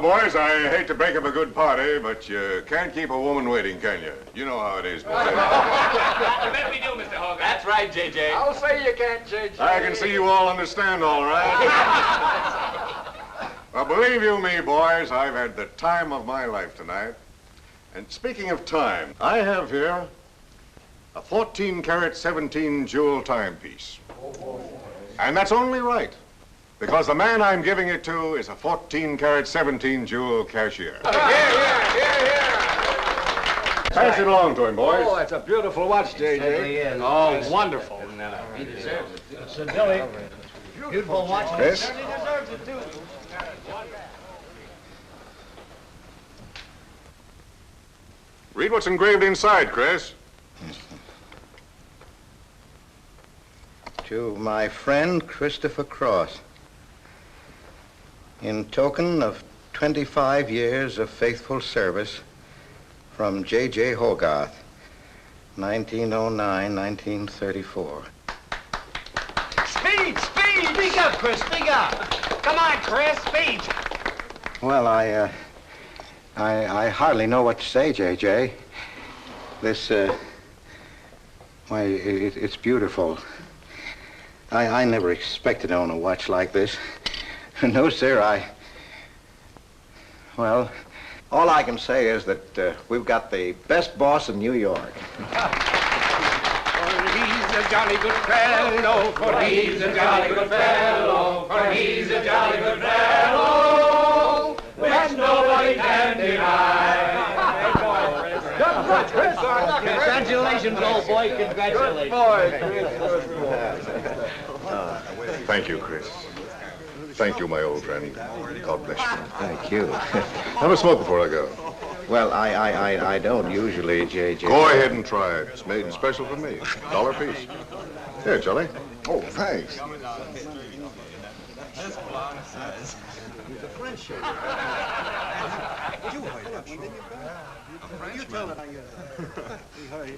boys, I hate to break up a good party, but you can't keep a woman waiting, can you? You know how it is, boys. I bet we do, Mr. Hogarth. That's right, J.J. I'll say you can't, J.J. I can see you all understand, all right. Well, believe you me, boys, I've had the time of my life tonight. And speaking of time, I have here a 14-carat, 17-jewel timepiece. And that's only right, because the man I'm giving it to is a 14-carat, 17-jewel cashier. Pass it along to him, boys. Oh, it's a beautiful watch, J.J. Oh, wonderful. He deserves it. So, Billy, beautiful watch. Chris? He deserves it, too. Read what's engraved inside, Chris. To my friend Christopher Cross, in token of 25 years of faithful service, from J.J. Hogarth, 1909-1934. Speed! Speak up, Chris, speak up. Come on, Chris, speak. Well, I hardly know what to say, J.J. This, why, it's beautiful. I never expected to own a watch like this. No, sir, well, all I can say is that we've got the best boss in New York. For he's a jolly good fellow, for he's a jolly good fellow, for he's a jolly good fellow, which nobody can deny. Congratulations, old boy, congratulations. Thank you, Chris. Thank you, my old friend. God bless you. Thank you. Have a smoke before I go. Well, I don't usually, J.J. Go ahead and try it. It's made special for me. $1 piece. Here, Charlie. Oh, thanks.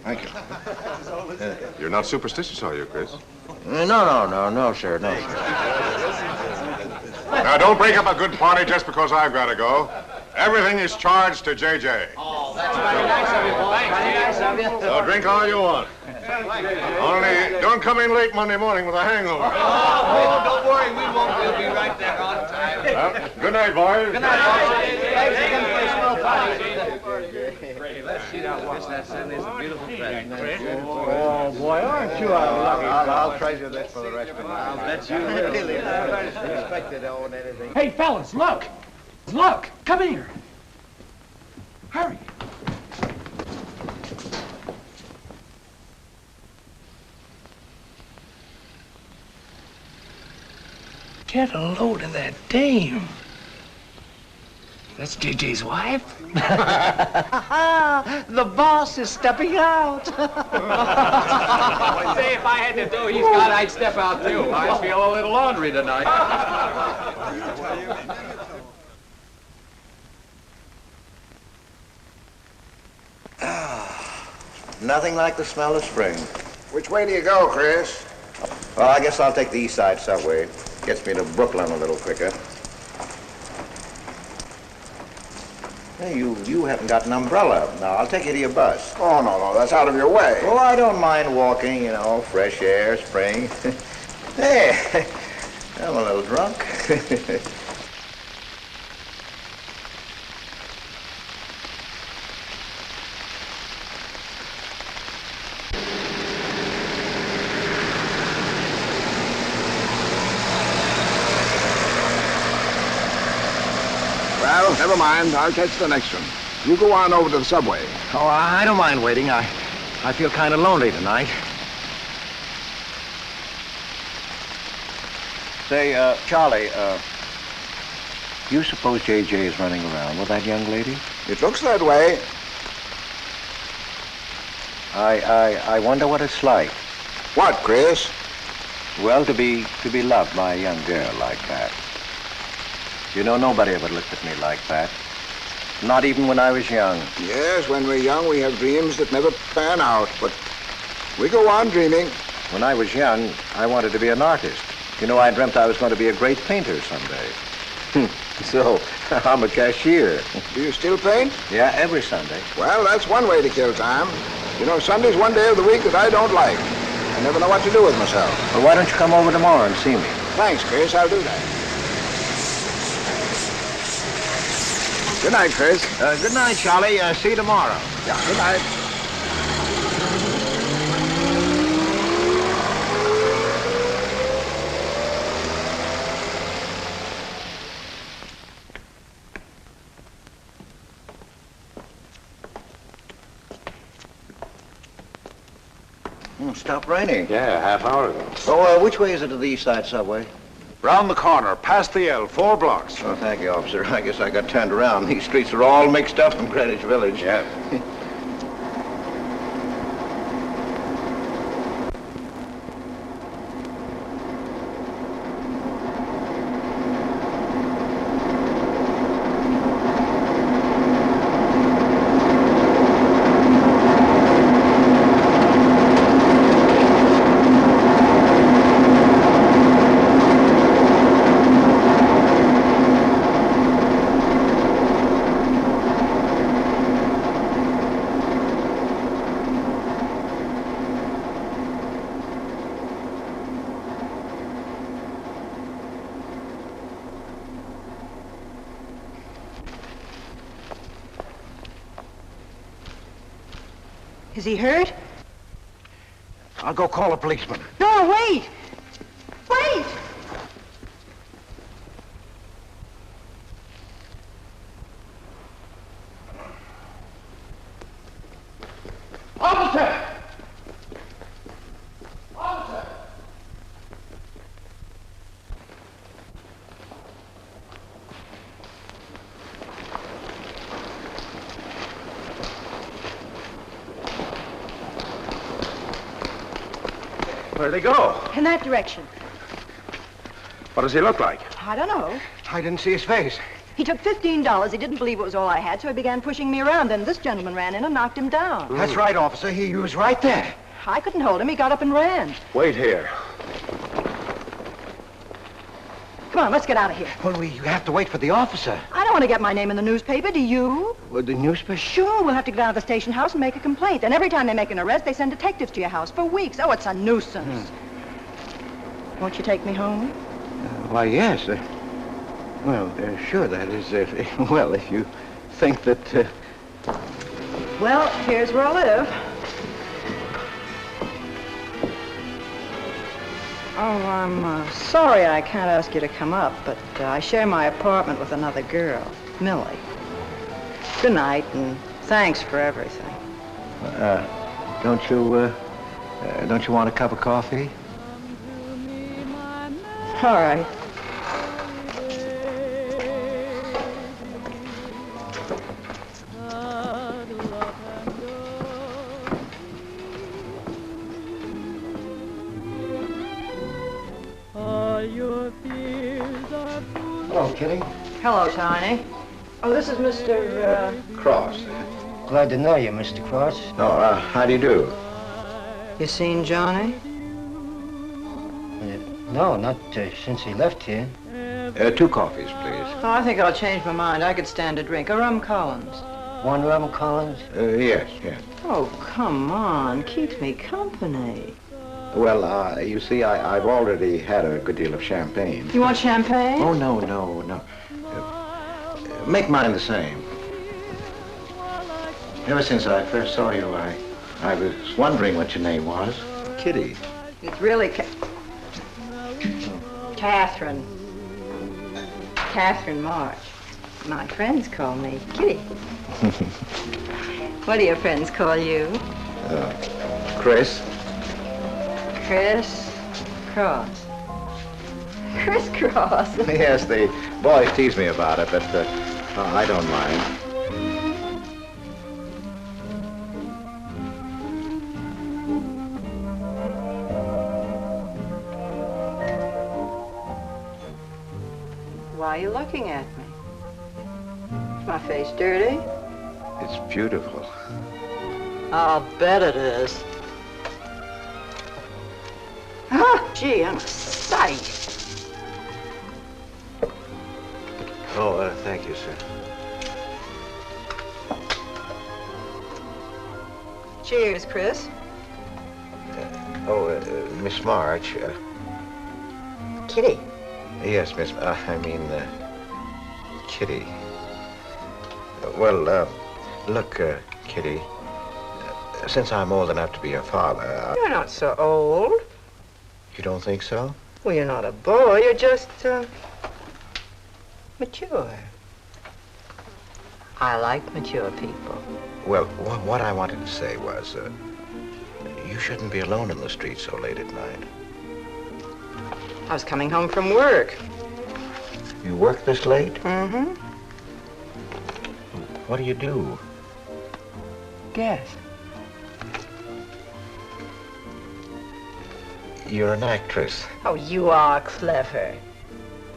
Thank you. You're not superstitious, are you, Chris? No, sir, no, sir. Now, don't break up a good party just because I've got to go. Everything is charged to J.J. Oh, that's very nice of you, boy. Very nice of you. So drink all you want. Only don't come in late Monday morning with a hangover. Oh, don't worry, we won't. We'll be right there on time. Well, good night, boys. Good night, boys. Thanks again for a small party. Let's see now what's that. It's a beautiful present. Oh, boy, aren't you lucky? I'll treasure this for the rest of my life. I'll bet you will. Really, I never expected to own anything. Hey, fellas, look. Look, come here. Hurry. Get a load of that dame. That's JJ's wife? The boss is stepping out. Say, if I had to do he's got, I'd step out too. I feel a little laundry tonight. Nothing like the smell of spring. Which way do you go, Chris? Well, I guess I'll take the East Side subway. Gets me to Brooklyn a little quicker. Hey, you haven't got an umbrella. Now, I'll take you to your bus. Oh, no, that's out of your way. Oh, I don't mind walking, fresh air, spring. Hey, I'm a little drunk. Well, never mind. I'll catch the next one. You go on over to the subway. Oh, I don't mind waiting. I feel kind of lonely tonight. Say, Charlie, you suppose J.J. is running around with that young lady? It looks that way. I wonder what it's like. What, Chris? Well, to be loved by a young girl like that. Nobody ever looked at me like that. Not even when I was young. Yes, when we're young, we have dreams that never pan out, but we go on dreaming. When I was young, I wanted to be an artist. I dreamt I was going to be a great painter someday. So, I'm a cashier. Do you still paint? Yeah, every Sunday. Well, that's one way to kill time. You know, Sunday's one day of the week that I don't like. I never know what to do with myself. Well, why don't you come over tomorrow and see me? Thanks, Chris. I'll do that. Good night, Chris. Good night, Charlie. See you tomorrow. Yeah, good night. Stopped raining. Yeah, half hour ago. Oh, which way is it to the East Side Subway? Round the corner, past the L, 4 blocks. Oh, thank you, officer. I guess I got turned around. These streets are all mixed up in Greenwich Village. Yeah. Is he hurt? I'll go call a policeman. No, wait! Wait! Officer! Officer! Where'd they go? In that direction. What does he look like? I don't know. I didn't see his face. He took $15. He didn't believe it was all I had, so he began pushing me around. Then this gentleman ran in and knocked him down. That's right, officer. He was right there. I couldn't hold him. He got up and ran. Wait here. Come on, let's get out of here. Well, we have to wait for the officer. I don't want to get my name in the newspaper, do you? Well, the newspaper? Sure, we'll have to go down to the station house and make a complaint. And every time they make an arrest, they send detectives to your house for weeks. Oh, it's a nuisance. Won't you take me home? Why, yes. Sure, that is, well, if you think that, Well, here's where I live. Oh, I'm sorry I can't ask you to come up, but I share my apartment with another girl, Millie. Good night, and thanks for everything. don't you want a cup of coffee? All right. Hello, Kitty. Hello, Tiny. Oh, this is Mr. Cross. Glad to know you, Mr. Cross. Oh, how do you do? You seen Johnny? No, not since he left here. 2 coffees, please. Oh, I think I'll change my mind. I could stand a drink. A rum Collins. One rum Collins? Yes. Oh, come on. Keeps me company. Well, you see, I've already had a good deal of champagne. You want champagne? Oh, no. Make mine the same. Ever since I first saw you, I was wondering what your name was. Kitty. It's really Catherine. Catherine March. My friends call me Kitty. What do your friends call you? Chris. Chris Cross. Chris Cross. Yes, the boys tease me about it, but I don't mind. Why are you looking at me? Is my face dirty? It's beautiful. I'll bet it is. Ah, gee, I'm a sight. Oh, thank you, sir. Cheers, Chris. Miss March. Kitty. Yes, Miss. Kitty. Look, Kitty. Since I'm old enough to be your father. You're not so old. You don't think so? Well, you're not a boy. You're just mature. I like mature people. Well, what I wanted to say was, you shouldn't be alone in the street so late at night. I was coming home from work. You work this late? Mm-hmm. What do you do? Guess. You're an actress. Oh, you are clever.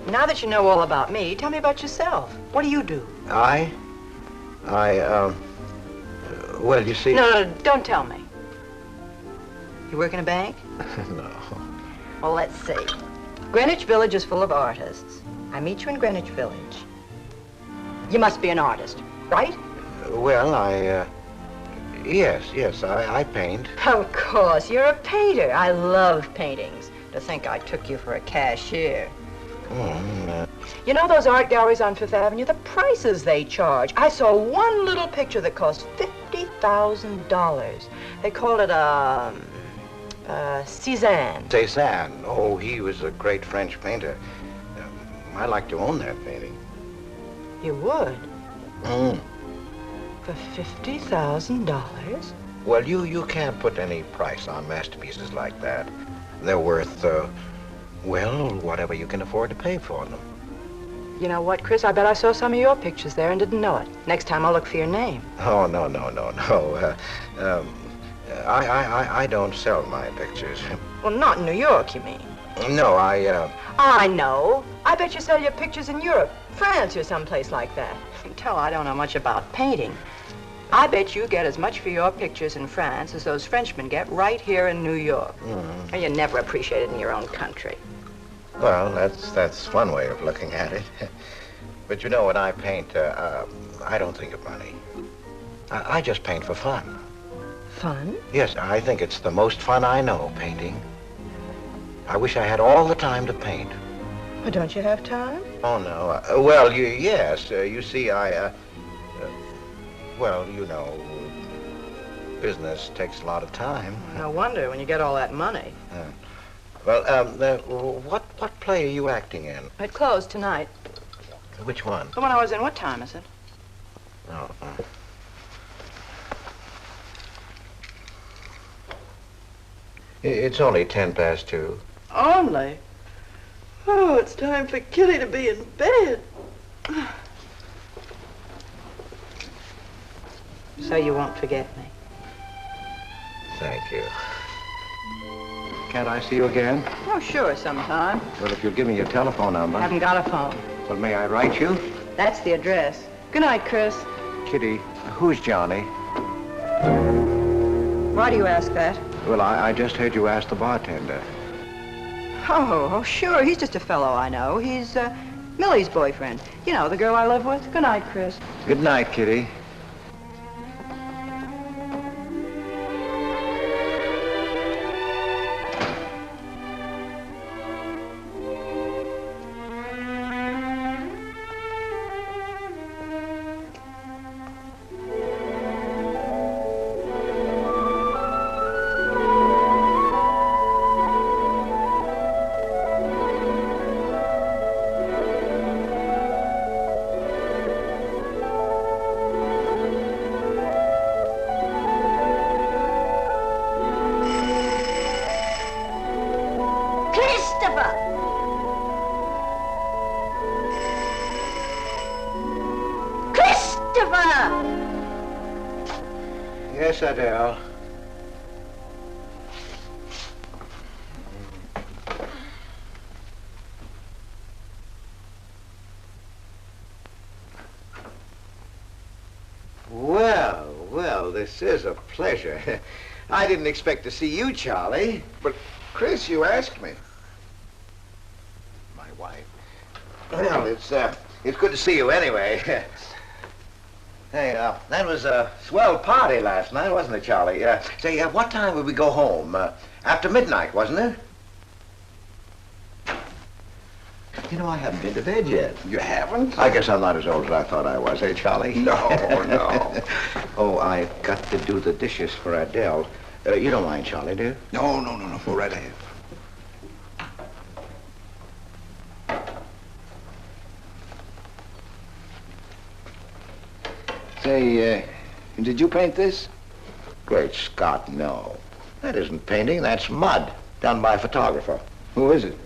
Now that you know all about me, tell me about yourself. What do you do? Well, you see... No, don't tell me. You work in a bank? No. Well, let's see. Greenwich Village is full of artists. I meet you in Greenwich Village. You must be an artist, right? Well, yes, I paint. Of course, you're a painter. I love paintings. To think I took you for a cashier. You know those art galleries on Fifth Avenue? The prices they charge. I saw one little picture that cost $50,000. They called it Cézanne. Cézanne. Oh, he was a great French painter. I'd like to own that painting. You would? For $50,000? Well, you can't put any price on masterpieces like that. They're worth, whatever you can afford to pay for them. You know what, Chris? I bet I saw some of your pictures there and didn't know it. Next time I'll look for your name. Oh, no. I don't sell my pictures. Well, not in New York, you mean? No, I know. I bet you sell your pictures in Europe, France, or someplace like that. You can tell I don't know much about painting. I bet you get as much for your pictures in France as those Frenchmen get right here in New York. And you never appreciate it in your own country. Well, that's one way of looking at it. But you know, when I paint, I don't think of money. I just paint for fun. Fun? Yes, I think it's the most fun I know, painting. I wish I had all the time to paint. Well, don't you have time? Oh, no. Yes. You see, business takes a lot of time. No wonder when you get all that money. What play are you acting in? It closed tonight. Which one? The one I was in. What time is it? Oh. It's only 2:10. Only? Oh, it's time for Kitty to be in bed. So you won't forget me. Thank you. Can't I see you again? Oh, sure, sometime. Well, if you'll give me your telephone number. I haven't got a phone. Well, may I write you? That's the address. Good night, Chris. Kitty, who's Johnny? Why do you ask that? Well, I just heard you ask the bartender. Oh, sure. He's just a fellow I know. He's Millie's boyfriend. You know, the girl I live with. Good night, Chris. Good night, Kitty. Yes, Adele. Well, this is a pleasure. I didn't expect to see you, Charlie. But, Chris, you asked me. My wife. Well, It's good to see you anyway. Hey, that was a swell party last night, wasn't it, Charlie? Say, what time would we go home? After midnight, wasn't it? You know, I haven't been to bed yet. You haven't? I guess I'm not as old as I thought I was, eh, Charlie? No, no. Oh, I've got to do the dishes for Adele. You don't mind, Charlie, do you? No. Go right ahead. Say, did you paint this? Great Scott, no. That isn't painting, that's mud, done by a photographer. Who is it?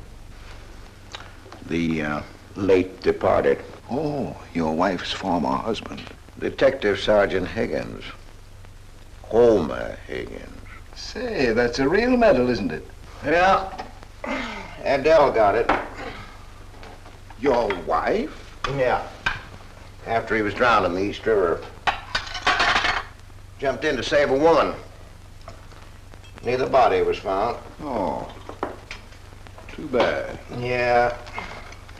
The late departed Oh, your wife's former husband. Detective Sergeant Higgins. Homer Higgins. Say, that's a real medal, isn't it? Yeah. Adele got it. Your wife? Yeah. After he was drowned in the East River. Jumped in to save a woman. Neither body was found. Oh, too bad. Yeah,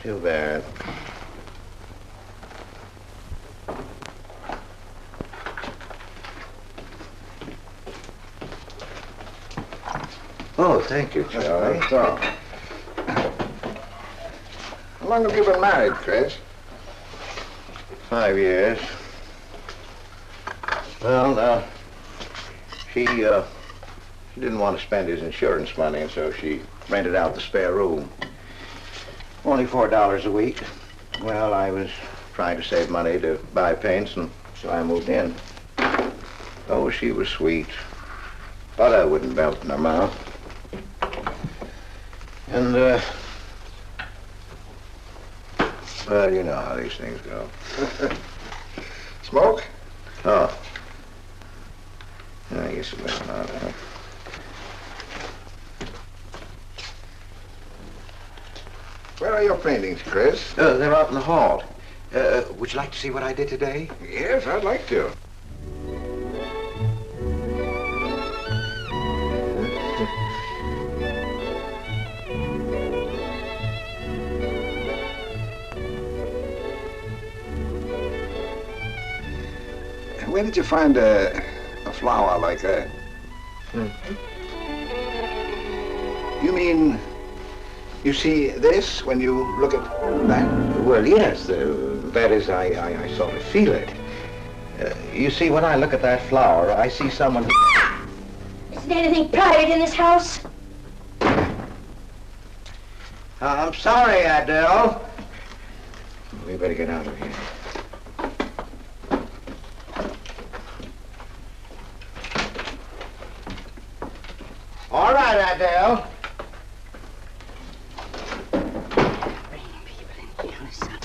too bad. Oh, thank you, Charlie. That's all. How long have you been married, Chris? 5 years. Well, she didn't want to spend his insurance money, and so she rented out the spare room. Only $4 a week. Well, I was trying to save money to buy paints, and so I moved in. Oh, she was sweet. Butter wouldn't melt in her mouth. And, well, you know how these things go. Smoke? Oh. I guess it was not, huh? Where are your paintings, Chris? They're out in the hall. Would you like to see what I did today? Yes, I'd like to. Where did you find a flower like that? You mean you see this when you look at that? Well, yes. That is, I sort of feel it. You see, when I look at that flower, I see someone... Isn't anything private in this house? I'm sorry, Adele. We better get out of here. All right, Adele. Bringing people in here, son.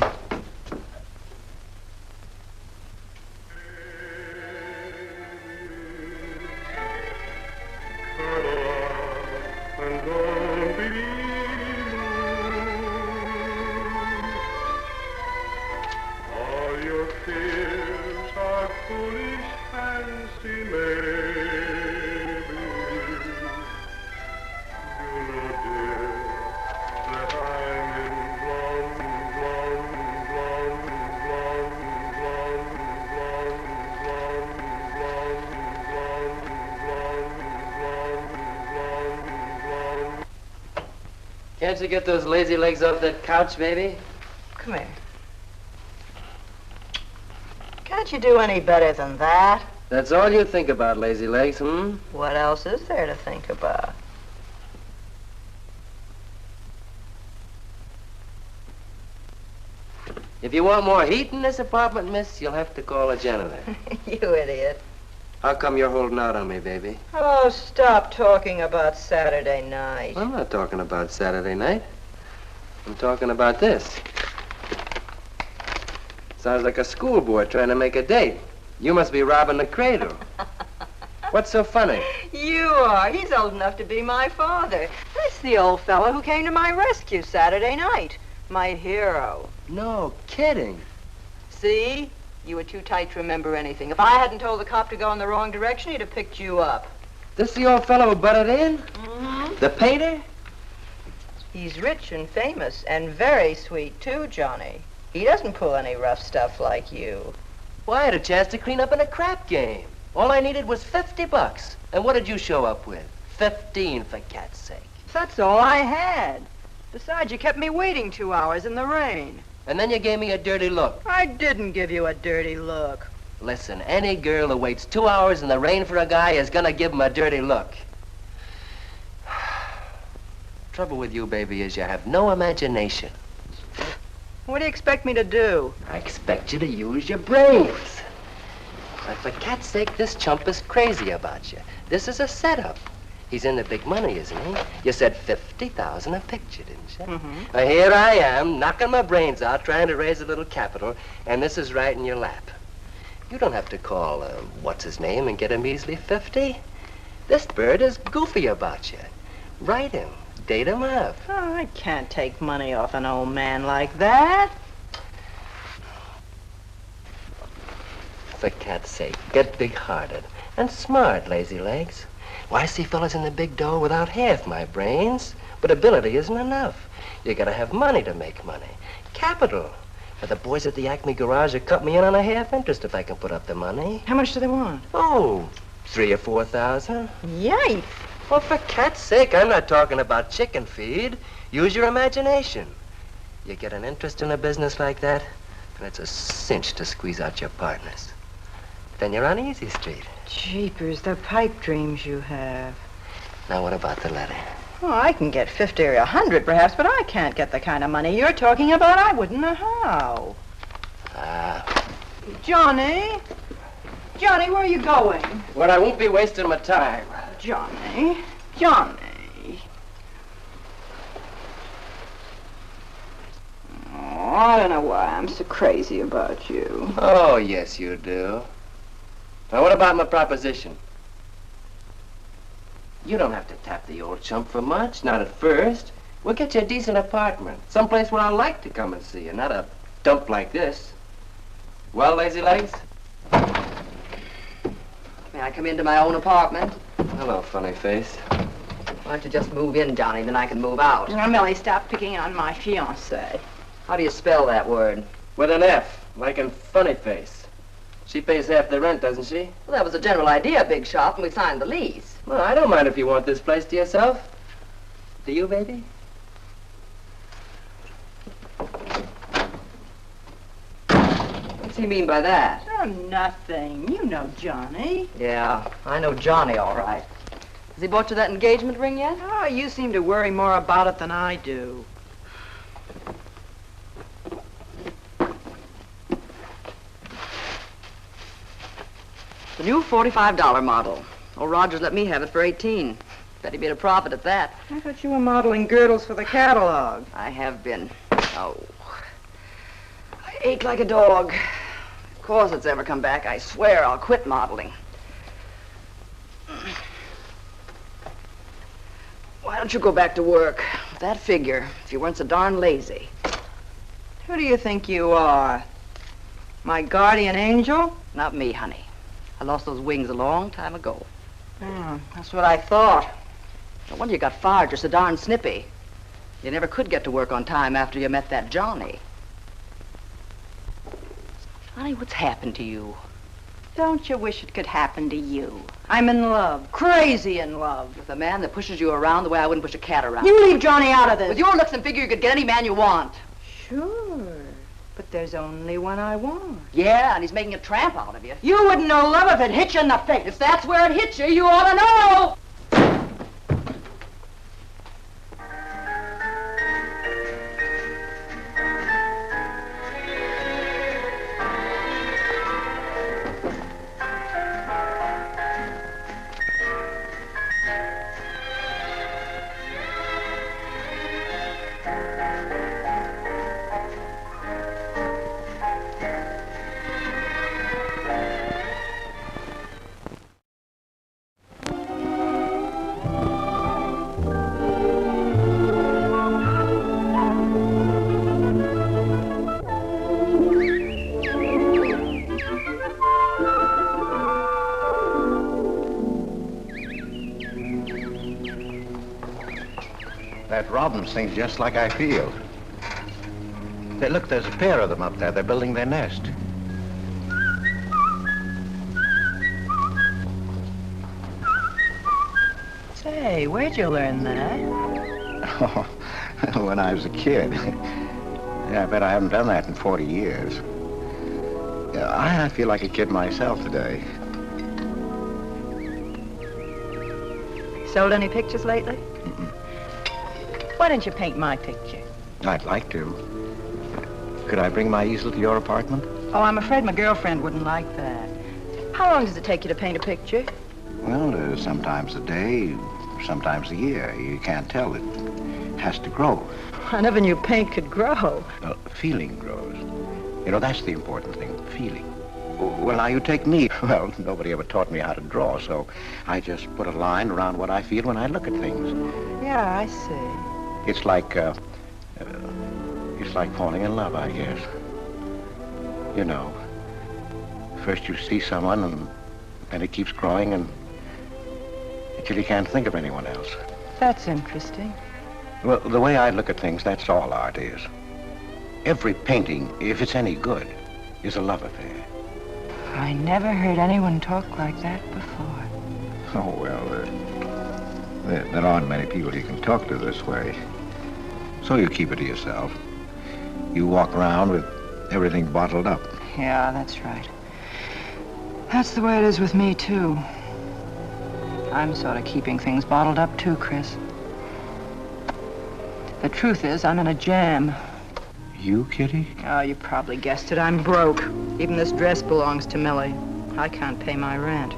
All your fears are foolish fancy maybe. You know, dear, that I'm in Can't you get those lazy legs off that couch, baby? Come here. Can't you do any better than that? That's all you think about, lazy legs, hmm? What else is there to think about? If you want more heat in this apartment, miss, you'll have to call a janitor. You idiot. How come you're holding out on me, baby? Oh, stop talking about Saturday night. I'm not talking about Saturday night. I'm talking about this. Sounds like a schoolboy trying to make a date. You must be robbing the cradle. What's so funny? You are. He's old enough to be my father. That's the old fellow who came to my rescue Saturday night. My hero. No kidding. See? You were too tight to remember anything. If I hadn't told the cop to go in the wrong direction, he'd have picked you up. This the old fellow who butted in? Mm-hmm. The painter? He's rich and famous and very sweet, too, Johnny. He doesn't pull any rough stuff like you. Well, I had a chance to clean up in a crap game. All I needed was $50. And what did you show up with? 15, for cat's sake. That's all I had. Besides, you kept me waiting 2 hours in the rain. And then you gave me a dirty look. I didn't give you a dirty look. Listen, any girl who waits 2 hours in the rain for a guy is gonna give him a dirty look. Trouble with you, baby, is you have no imagination. What do you expect me to do? I expect you to use your brains. But for cat's sake, this chump is crazy about you. This is a setup. He's in the big money, isn't he? You said 50,000 a picture, didn't you? Mm-hmm. Well, here I am, knocking my brains out, trying to raise a little capital, and this is right in your lap. You don't have to call, what's his name, and get him easily 50. This bird is goofy about you. Write him. Date him up. Oh, I can't take money off an old man like that. For cat's sake, get big-hearted and smart, lazy legs. Why, I see fellas in the big dough without half my brains, but ability isn't enough. You gotta have money to make money. Capital. Now, the boys at the Acme garage will cut me in on a half interest if I can put up the money. How much do they want? Oh, 3,000 or 4,000. Yikes. Well, for cat's sake, I'm not talking about chicken feed. Use your imagination. You get an interest in a business like that, and it's a cinch to squeeze out your partners. Then you're on Easy Street. Jeepers, the pipe dreams you have. Now, what about the letter? Oh, I can get 50 or 100 perhaps, but I can't get the kind of money you're talking about. I wouldn't know how. Johnny? Johnny, where are you going? Well, I won't be wasting my time. Johnny? Johnny? Oh, I don't know why I'm so crazy about you. Oh, yes, you do. Now, what about my proposition? You don't have to tap the old chump for much, not at first. We'll get you a decent apartment, someplace where I like to come and see you, not a dump like this. Well, lazy legs? May I come into my own apartment? Hello, funny face. Why don't you just move in, Johnny, then I can move out. Now, Millie, stop picking on my fiancé. How do you spell that word? With an F, like in funny face. She pays half the rent, doesn't she? Well, that was the general idea, Big Shot, when we signed the lease. Well, I don't mind if you want this place to yourself. Do you, baby? What's he mean by that? Oh, nothing. You know Johnny. Yeah, I know Johnny all right. Has he bought you that engagement ring yet? Oh, you seem to worry more about it than I do. The new $45 model. Old Rogers let me have it for 18. Bet he made a profit at that. I thought you were modeling girdles for the catalog. I have been. Oh. I ache like a dog. Of course it's ever come back. I swear I'll quit modeling. Why don't you go back to work? With that figure, if you weren't so darn lazy. Who do you think you are? My guardian angel? Not me, honey. I lost those wings a long time ago. Oh, that's what I thought. No wonder you got fired. You're so darn snippy. You never could get to work on time after you met that Johnny. Honey, what's happened to you? Don't you wish it could happen to you? I'm in love. Crazy in love. With a man that pushes you around the way I wouldn't push a cat around. You leave Johnny out of this. With your looks and figure, you could get any man you want. Sure. But there's only one I want. Yeah, and he's making a tramp out of you. You wouldn't know love if it hit you in the face. If that's where it hit you, you ought to know! That robin sings just like I feel. Look, there's a pair of them up there. They're building their nest. Say, where'd you learn that? Oh, when I was a kid. Yeah, I bet I haven't done that in 40 years. Yeah, I feel like a kid myself today. Sold any pictures lately? Why don't you paint my picture? I'd like to. Could I bring my easel to your apartment? Oh, I'm afraid my girlfriend wouldn't like that. How long does it take you to paint a picture? Well, sometimes a day, sometimes a year. You can't tell. It has to grow. I never knew paint could grow. Feeling grows. You know, that's the important thing, feeling. Well, now you take me. Well, nobody ever taught me how to draw, so I just put a line around what I feel when I look at things. Yeah, I see. It's like falling in love, I guess. You know, first you see someone, and then it keeps growing, and until you can't think of anyone else. That's interesting. Well, the way I look at things, that's all art is. Every painting, if it's any good, is a love affair. I never heard anyone talk like that before. Oh, well, there aren't many people you can talk to this way. So you keep it to yourself. You walk around with everything bottled up. Yeah, that's right. That's the way it is with me, too. I'm sort of keeping things bottled up, too, Chris. The truth is, I'm in a jam. You, Kitty? Oh, you probably guessed it. I'm broke. Even this dress belongs to Millie. I can't pay my rent.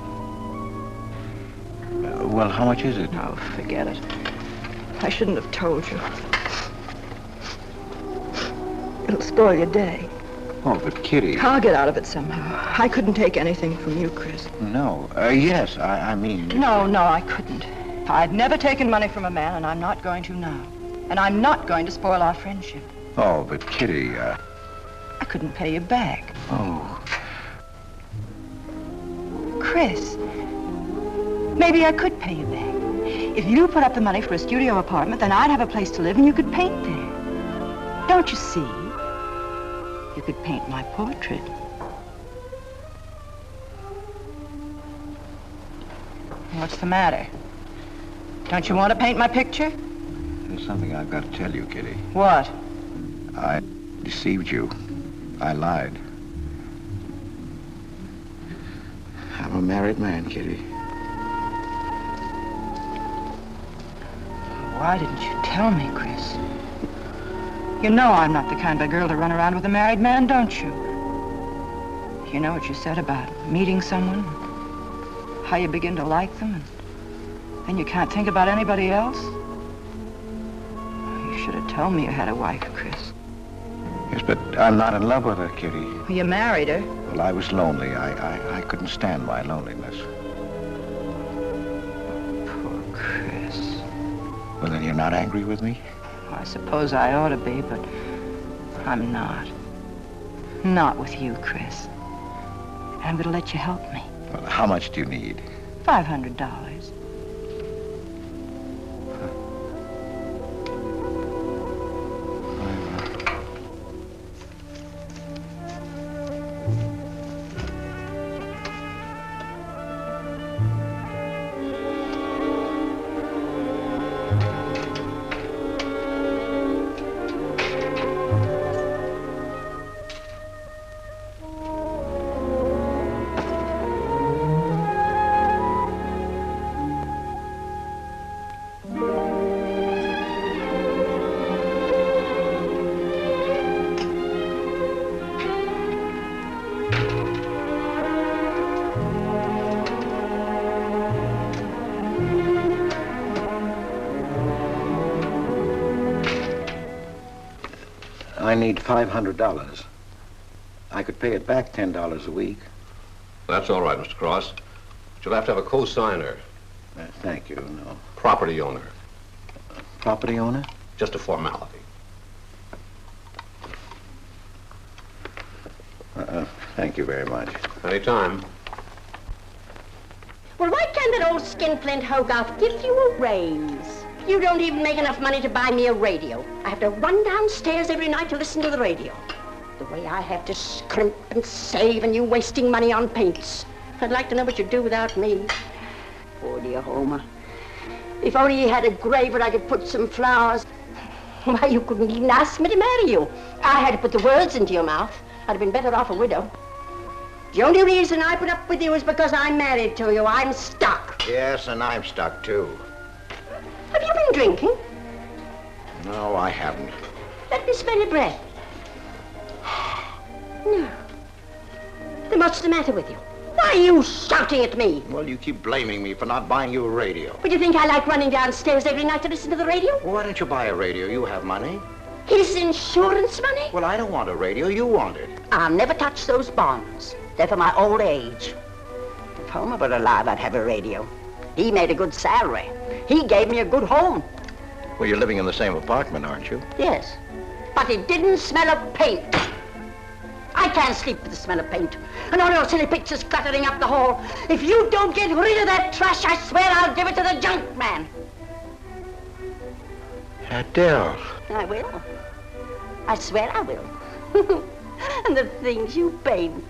Well, how much is it? Oh, forget it. I shouldn't have told you. It'll spoil your day. Oh, but Kitty... I'll get out of it somehow. I couldn't take anything from you, Chris. No. Yes, I mean... No, I couldn't. I've never taken money from a man, and I'm not going to now. And I'm not going to spoil our friendship. Oh, but Kitty, I couldn't pay you back. Oh. Chris, maybe I could pay you back. If you put up the money for a studio apartment, then I'd have a place to live and you could paint there. Don't you see? You could paint my portrait. What's the matter? Don't you want to paint my picture? There's something I've got to tell you, Kitty. What? I deceived you. I lied. I'm a married man, Kitty. Why didn't you tell me, Chris? You know I'm not the kind of girl to run around with a married man, don't you? You know what you said about meeting someone, how you begin to like them, and then you can't think about anybody else? You should have told me you had a wife, Chris. Yes, but I'm not in love with her, Kitty. Well, you married her. Well, I was lonely. I couldn't stand my loneliness. Poor Chris. Well, then you're not angry with me? I suppose I ought to be, but I'm not. Not with you, Chris. And I'm going to let you help me. Well, how much do you need? $500. I need $500. I could pay it back $10 a week. That's all right, Mr. Cross. But you'll have to have a co-signer. Thank you, no. Property owner. Property owner? Just a formality. Thank you very much. Anytime. Well, why can't that old skinflint Hogarth give you a raise? You don't even make enough money to buy me a radio. I have to run downstairs every night to listen to the radio. The way I have to scrimp and save and you wasting money on paints. I'd like to know what you'd do without me. Poor dear Homer. If only he had a grave where I could put some flowers. Why, you couldn't even ask me to marry you. I had to put the words into your mouth. I'd have been better off a widow. The only reason I put up with you is because I'm married to you. I'm stuck. Yes, and I'm stuck, too. Have you been drinking? No, I haven't. Let me smell your breath. No. Then what's the matter with you? Why are you shouting at me? Well, you keep blaming me for not buying you a radio. But you think I like running downstairs every night to listen to the radio? Well, why don't you buy a radio? You have money. His insurance money? Well, I don't want a radio. You want it. I'll never touch those bonds. They're for my old age. If Homer were alive, I'd have a radio. He made a good salary. He gave me a good home. Well, you're living in the same apartment, aren't you? Yes. But it didn't smell of paint. I can't sleep with the smell of paint. And all your silly pictures cluttering up the hall. If you don't get rid of that trash, I swear I'll give it to the junk man. Adele. I will. I swear I will. And the things you paint.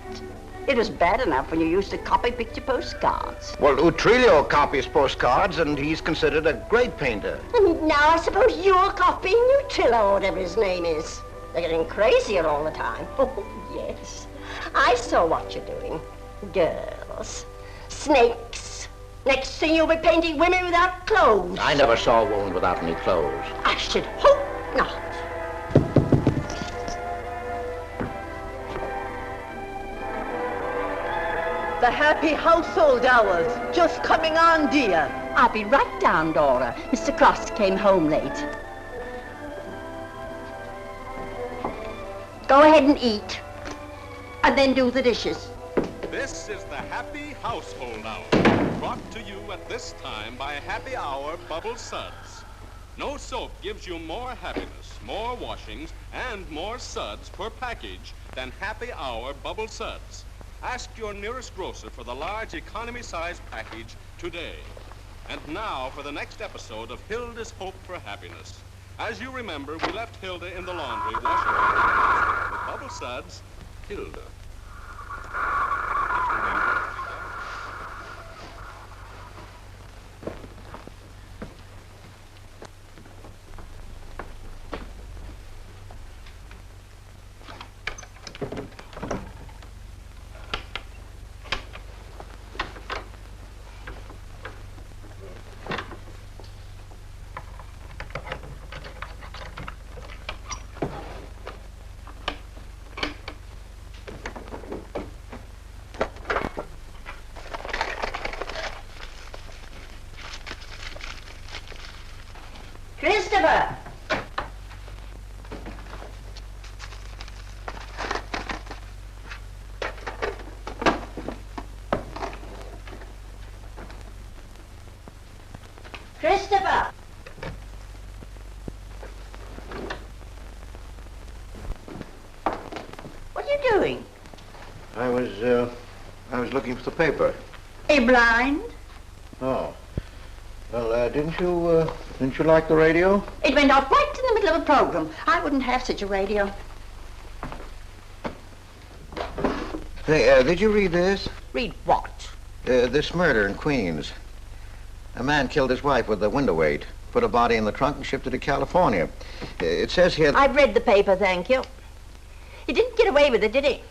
It was bad enough when you used to copy picture postcards. Well, Utrillo copies postcards, and he's considered a great painter. And now I suppose you're copying Utrillo, whatever his name is. They're getting crazier all the time. Oh, yes. I saw what you're doing. Girls. Snakes. Next thing you'll be painting women without clothes. I never saw a woman without any clothes. I should hope not. The happy household hours. Just coming on, dear. I'll be right down, Dora. Mr. Cross came home late. Go ahead and eat. And then do the dishes. This is the Happy Household Hour, brought to you at this time by Happy Hour Bubble Suds. No soap gives you more happiness, more washings, and more suds per package than Happy Hour Bubble Suds. Ask your nearest grocer for the large economy-size package today. And now for the next episode of Hilda's Hope for Happiness. As you remember, we left Hilda in the laundry washing her. With Bubble Suds, Hilda. Christopher! Christopher! What are you doing? I was looking for the paper. Are you blind? Oh. Well, didn't you like the radio? It went off right in the middle of a program. I wouldn't have such a radio. Hey, did you read this? Read what? This murder in Queens. A man killed his wife with a window weight, put a body in the trunk and shipped it to California. It says here... I've read the paper, thank you. He didn't get away with it, did he?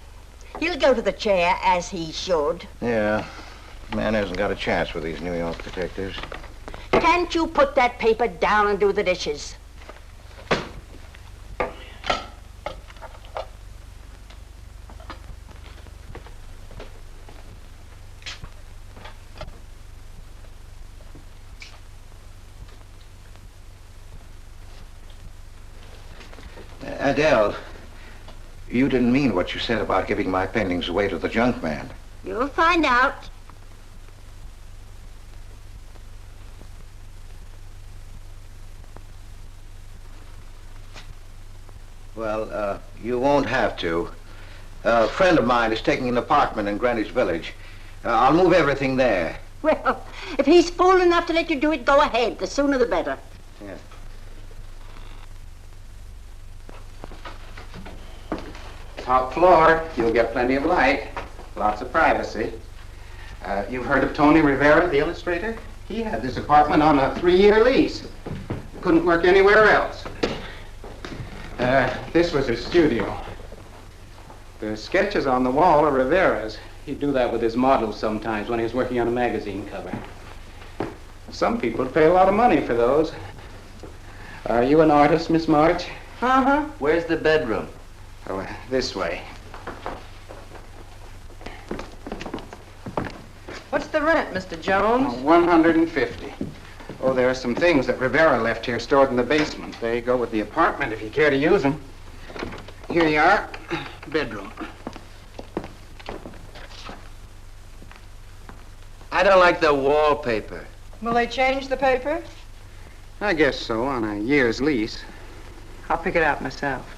He'll go to the chair, as he should. Yeah. Man hasn't got a chance with these New York detectives. Can't you put that paper down and do the dishes? Adele, you didn't mean what you said about giving my paintings away to the junk man. You'll find out. Well, you won't have to. A friend of mine is taking an apartment in Greenwich Village. I'll move everything there. Well, if he's fool enough to let you do it, go ahead. The sooner the better. Yeah. Top floor, you'll get plenty of light. Lots of privacy. You've heard of Tony Rivera, the illustrator? He had this apartment on a 3-year lease. Couldn't work anywhere else. This was his studio. The sketches on the wall are Rivera's. He'd do that with his models sometimes when he was working on a magazine cover. Some people pay a lot of money for those. Are you an artist, Miss March? Uh-huh. Where's the bedroom? Oh, this way. What's the rent, Mr. Jones? $150. Oh, there are some things that Rivera left here stored in the basement. They go with the apartment if you care to use them. Here you are. Bedroom. I don't like the wallpaper. Will they change the paper? I guess so, on a year's lease. I'll pick it out myself.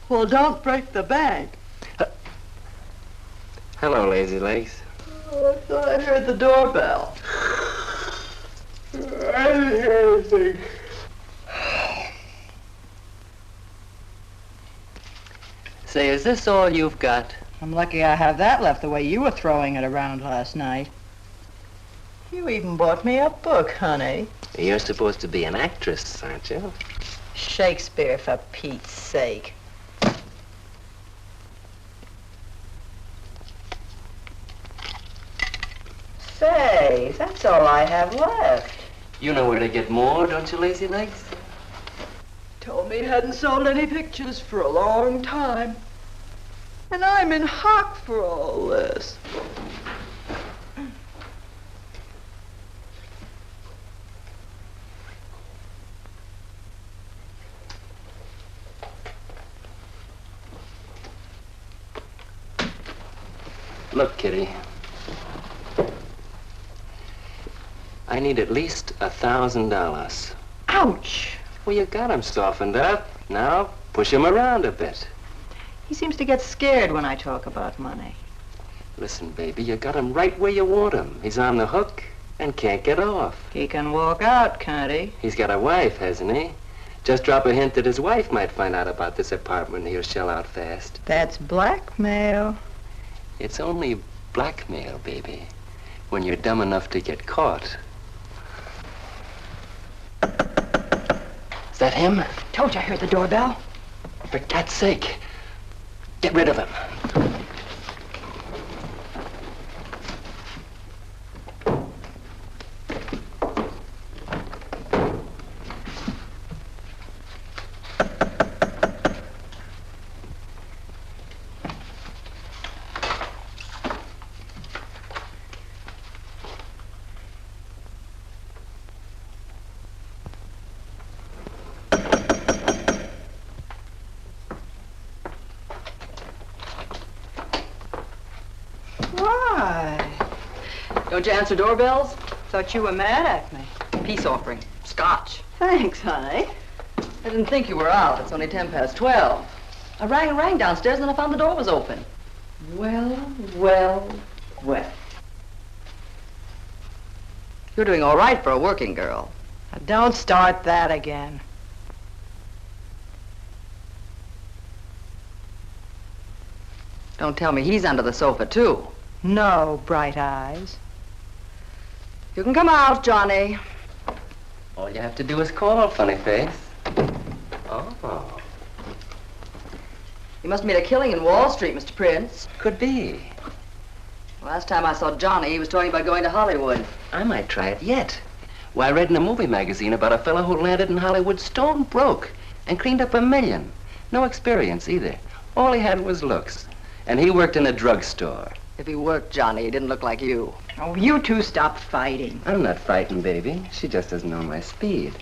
Well, don't break the bank. Hello, Lazy Legs. Oh, I thought I heard the doorbell. I didn't hear anything. Say, is this all you've got? I'm lucky I have that left the way you were throwing it around last night. You even bought me a book, honey. You're supposed to be an actress, aren't you? Shakespeare, for Pete's sake. Say, that's all I have left. You know where to get more, don't you, Lazy Legs? Told me he hadn't sold any pictures for a long time. And I'm in hock for all this. Look, Kitty. I need at least $1,000. Ouch! Well, you got him softened up. Now, push him around a bit. He seems to get scared when I talk about money. Listen, baby, you got him right where you want him. He's on the hook and can't get off. He can walk out, can't he? He's got a wife, hasn't he? Just drop a hint that his wife might find out about this apartment and he'll shell out fast. That's blackmail. It's only blackmail, baby, when you're dumb enough to get caught. Is that him? Told you I heard the doorbell. For cat's sake, get rid of him. Don't you answer doorbells? Thought you were mad at me. Peace offering. Scotch. Thanks, honey. I didn't think you were out. It's only 12:10. I rang downstairs and then I found the door was open. Well. You're doing all right for a working girl. Now, don't start that again. Don't tell me he's under the sofa, too. No, bright eyes. You can come out, Johnny. All you have to do is call, funny face. Oh. You must have made a killing in Wall Street, Mr. Prince. Could be. Last time I saw Johnny, he was talking about going to Hollywood. I might try it yet. Well, I read in a movie magazine about a fellow who landed in Hollywood stone broke and cleaned up $1 million. No experience either. All he had was looks. And he worked in a drugstore. If he worked, Johnny, he didn't look like you. Oh, you two stop fighting. I'm not frightened, baby. She just doesn't know my speed.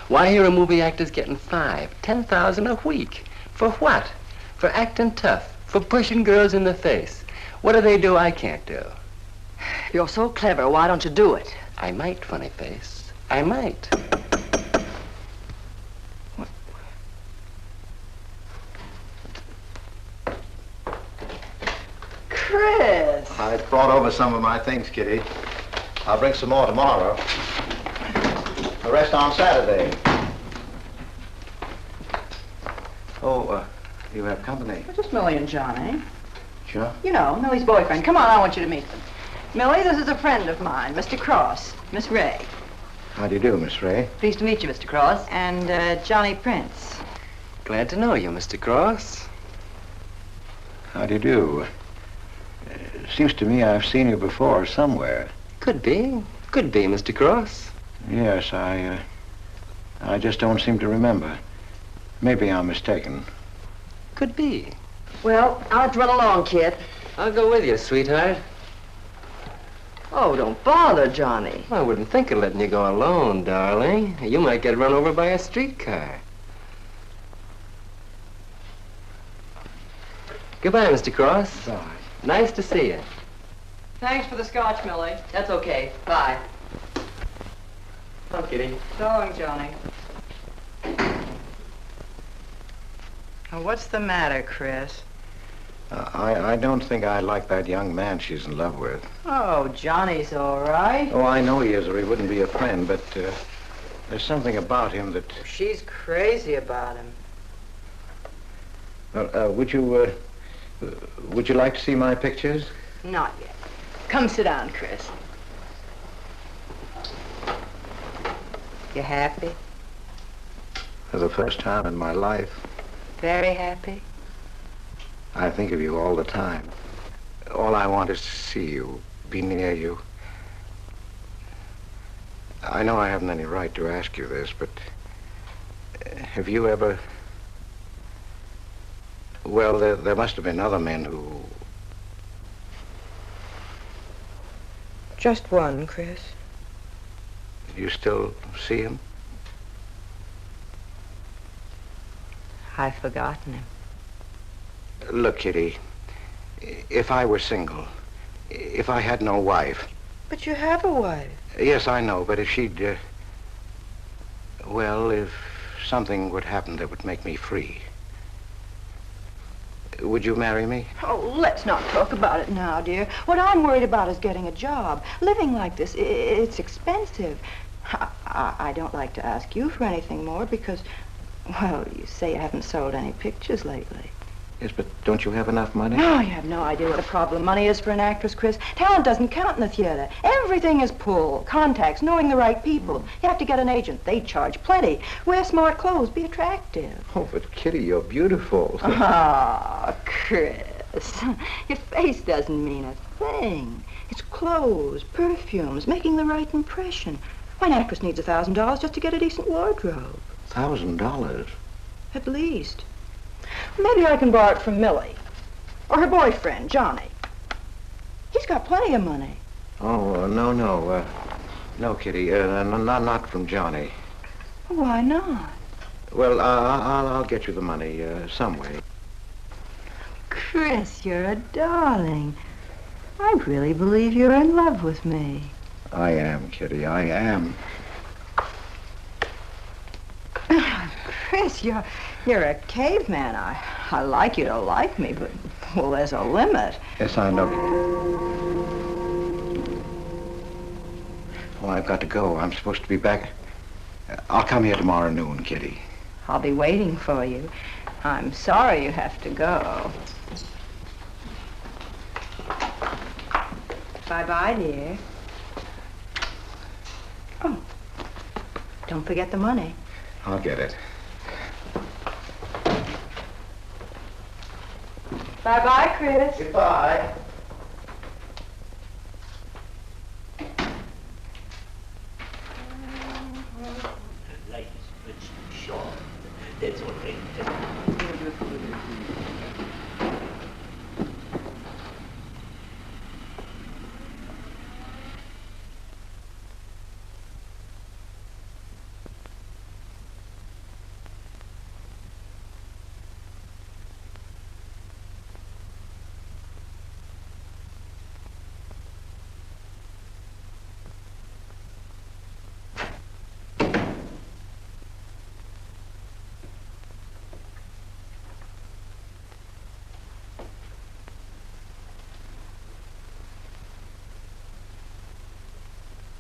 Why, here a movie actor's getting $5,000, $10,000 a week. For what? For acting tough. For pushing girls in the face. What do they do I can't do? You're so clever, why don't you do it? I might, funny face. I might. Chris! I brought over some of my things, Kitty. I'll bring some more tomorrow. The rest on Saturday. Oh, you have company. Well, just Millie and Johnny. Sure. You know, Millie's boyfriend. Come on, I want you to meet them. Millie, this is a friend of mine, Mr. Cross, Miss Ray. How do you do, Miss Ray? Pleased to meet you, Mr. Cross. And Johnny Prince. Glad to know you, Mr. Cross. How do you do? Seems to me I've seen you before somewhere. Could be. Could be, Mr. Cross. Yes, I just don't seem to remember. Maybe I'm mistaken. Could be. Well, I'll have to run along, kid. I'll go with you, sweetheart. Oh, don't bother, Johnny. I wouldn't think of letting you go alone, darling. You might get run over by a streetcar. Goodbye, Mr. Cross. Bye. Nice to see you. Thanks for the scotch, Millie. That's okay. Bye. Come on, Kitty. So long, Johnny. Now, what's the matter, Chris? I don't think I like that young man she's in love with. Oh, Johnny's all right. Oh, I know he is, or he wouldn't be a friend, but there's something about him that... She's crazy about him. Well, would you like to see my pictures? Not yet. Come sit down, Chris. You happy? For the first time in my life. Very happy? I think of you all the time. All I want is to see you, be near you. I know I haven't any right to ask you this, but have you ever... Well, there must have been other men who... Just one, Chris. You still see him? I've forgotten him. Look, Kitty, if I were single, if I had no wife... But you have a wife. Yes, I know, but if she'd... well, if something would happen that would make me free... Would you marry me? Oh, let's not talk about it now, dear. What I'm worried about is getting a job. Living like this, it's expensive. I don't like to ask you for anything more because, well, you say you haven't sold any pictures lately. Yes, but don't you have enough money? No, you have no idea what a problem money is for an actress, Chris. Talent doesn't count in the theater. Everything is pull, contacts, knowing the right people. You have to get an agent. They charge plenty. Wear smart clothes. Be attractive. Oh, but Kitty, you're beautiful. Ah, Chris. Your face doesn't mean a thing. It's clothes, perfumes, making the right impression. Why, an actress needs $1,000 just to get a decent wardrobe. $1,000? At least. Maybe I can borrow it from Millie. Or her boyfriend, Johnny. He's got plenty of money. Oh, no. No, Kitty, not from Johnny. Why not? Well, I'll get you the money some way. Chris, you're a darling. I really believe you're in love with me. I am, Kitty, I am. Chris, you're a caveman. I like you to like me, but, well, there's a limit. Yes, I know. Well, I've got to go. I'm supposed to be back. I'll come here tomorrow noon, Kitty. I'll be waiting for you. I'm sorry you have to go. Bye-bye, dear. Oh, don't forget the money. I'll get it. Bye-bye, Chris. Goodbye.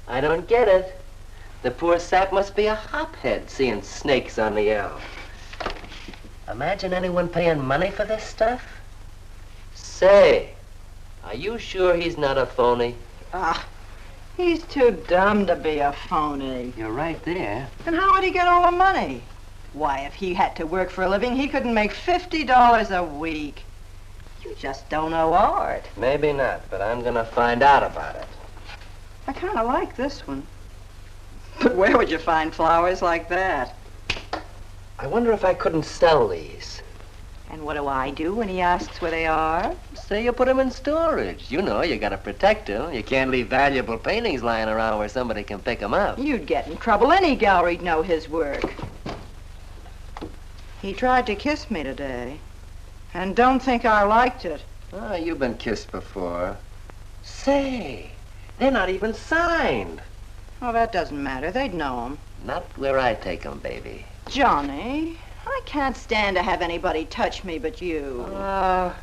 I don't get it. The poor sap must be a hophead seeing snakes on the L. Imagine anyone paying money for this stuff? Say, are you sure he's not a phony? Ah, he's too dumb to be a phony. You're right there. And how would he get all the money? Why, if he had to work for a living, he couldn't make $50 a week. You just don't know art. Maybe not, but I'm gonna find out about it. I kind of like this one. But where would you find flowers like that? I wonder if I couldn't sell these. And what do I do when he asks where they are? Say you put them in storage. You know, you gotta protect them. You can't leave valuable paintings lying around where somebody can pick them up. You'd get in trouble. Any gallery'd know his work. He tried to kiss me today. And don't think I liked it. Oh, you've been kissed before. Say, they're not even signed. Oh, that doesn't matter. They'd know him. Not where I take them, baby. Johnny, I can't stand to have anybody touch me but you. I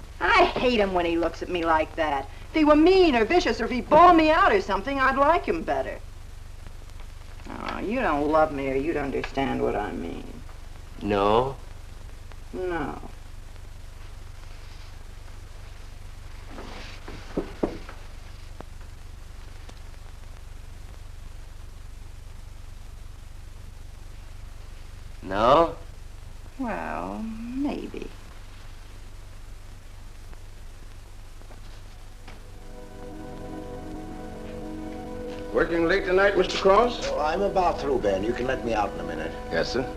hate him when he looks at me like that. If he were mean or vicious or if he bawled me out or something, I'd like him better. Oh, you don't love me or you'd understand what I mean. No? No. No? Well, maybe. Working late tonight, Mr. Cross? Oh, I'm about through, Ben. You can let me out in a minute. Yes, sir.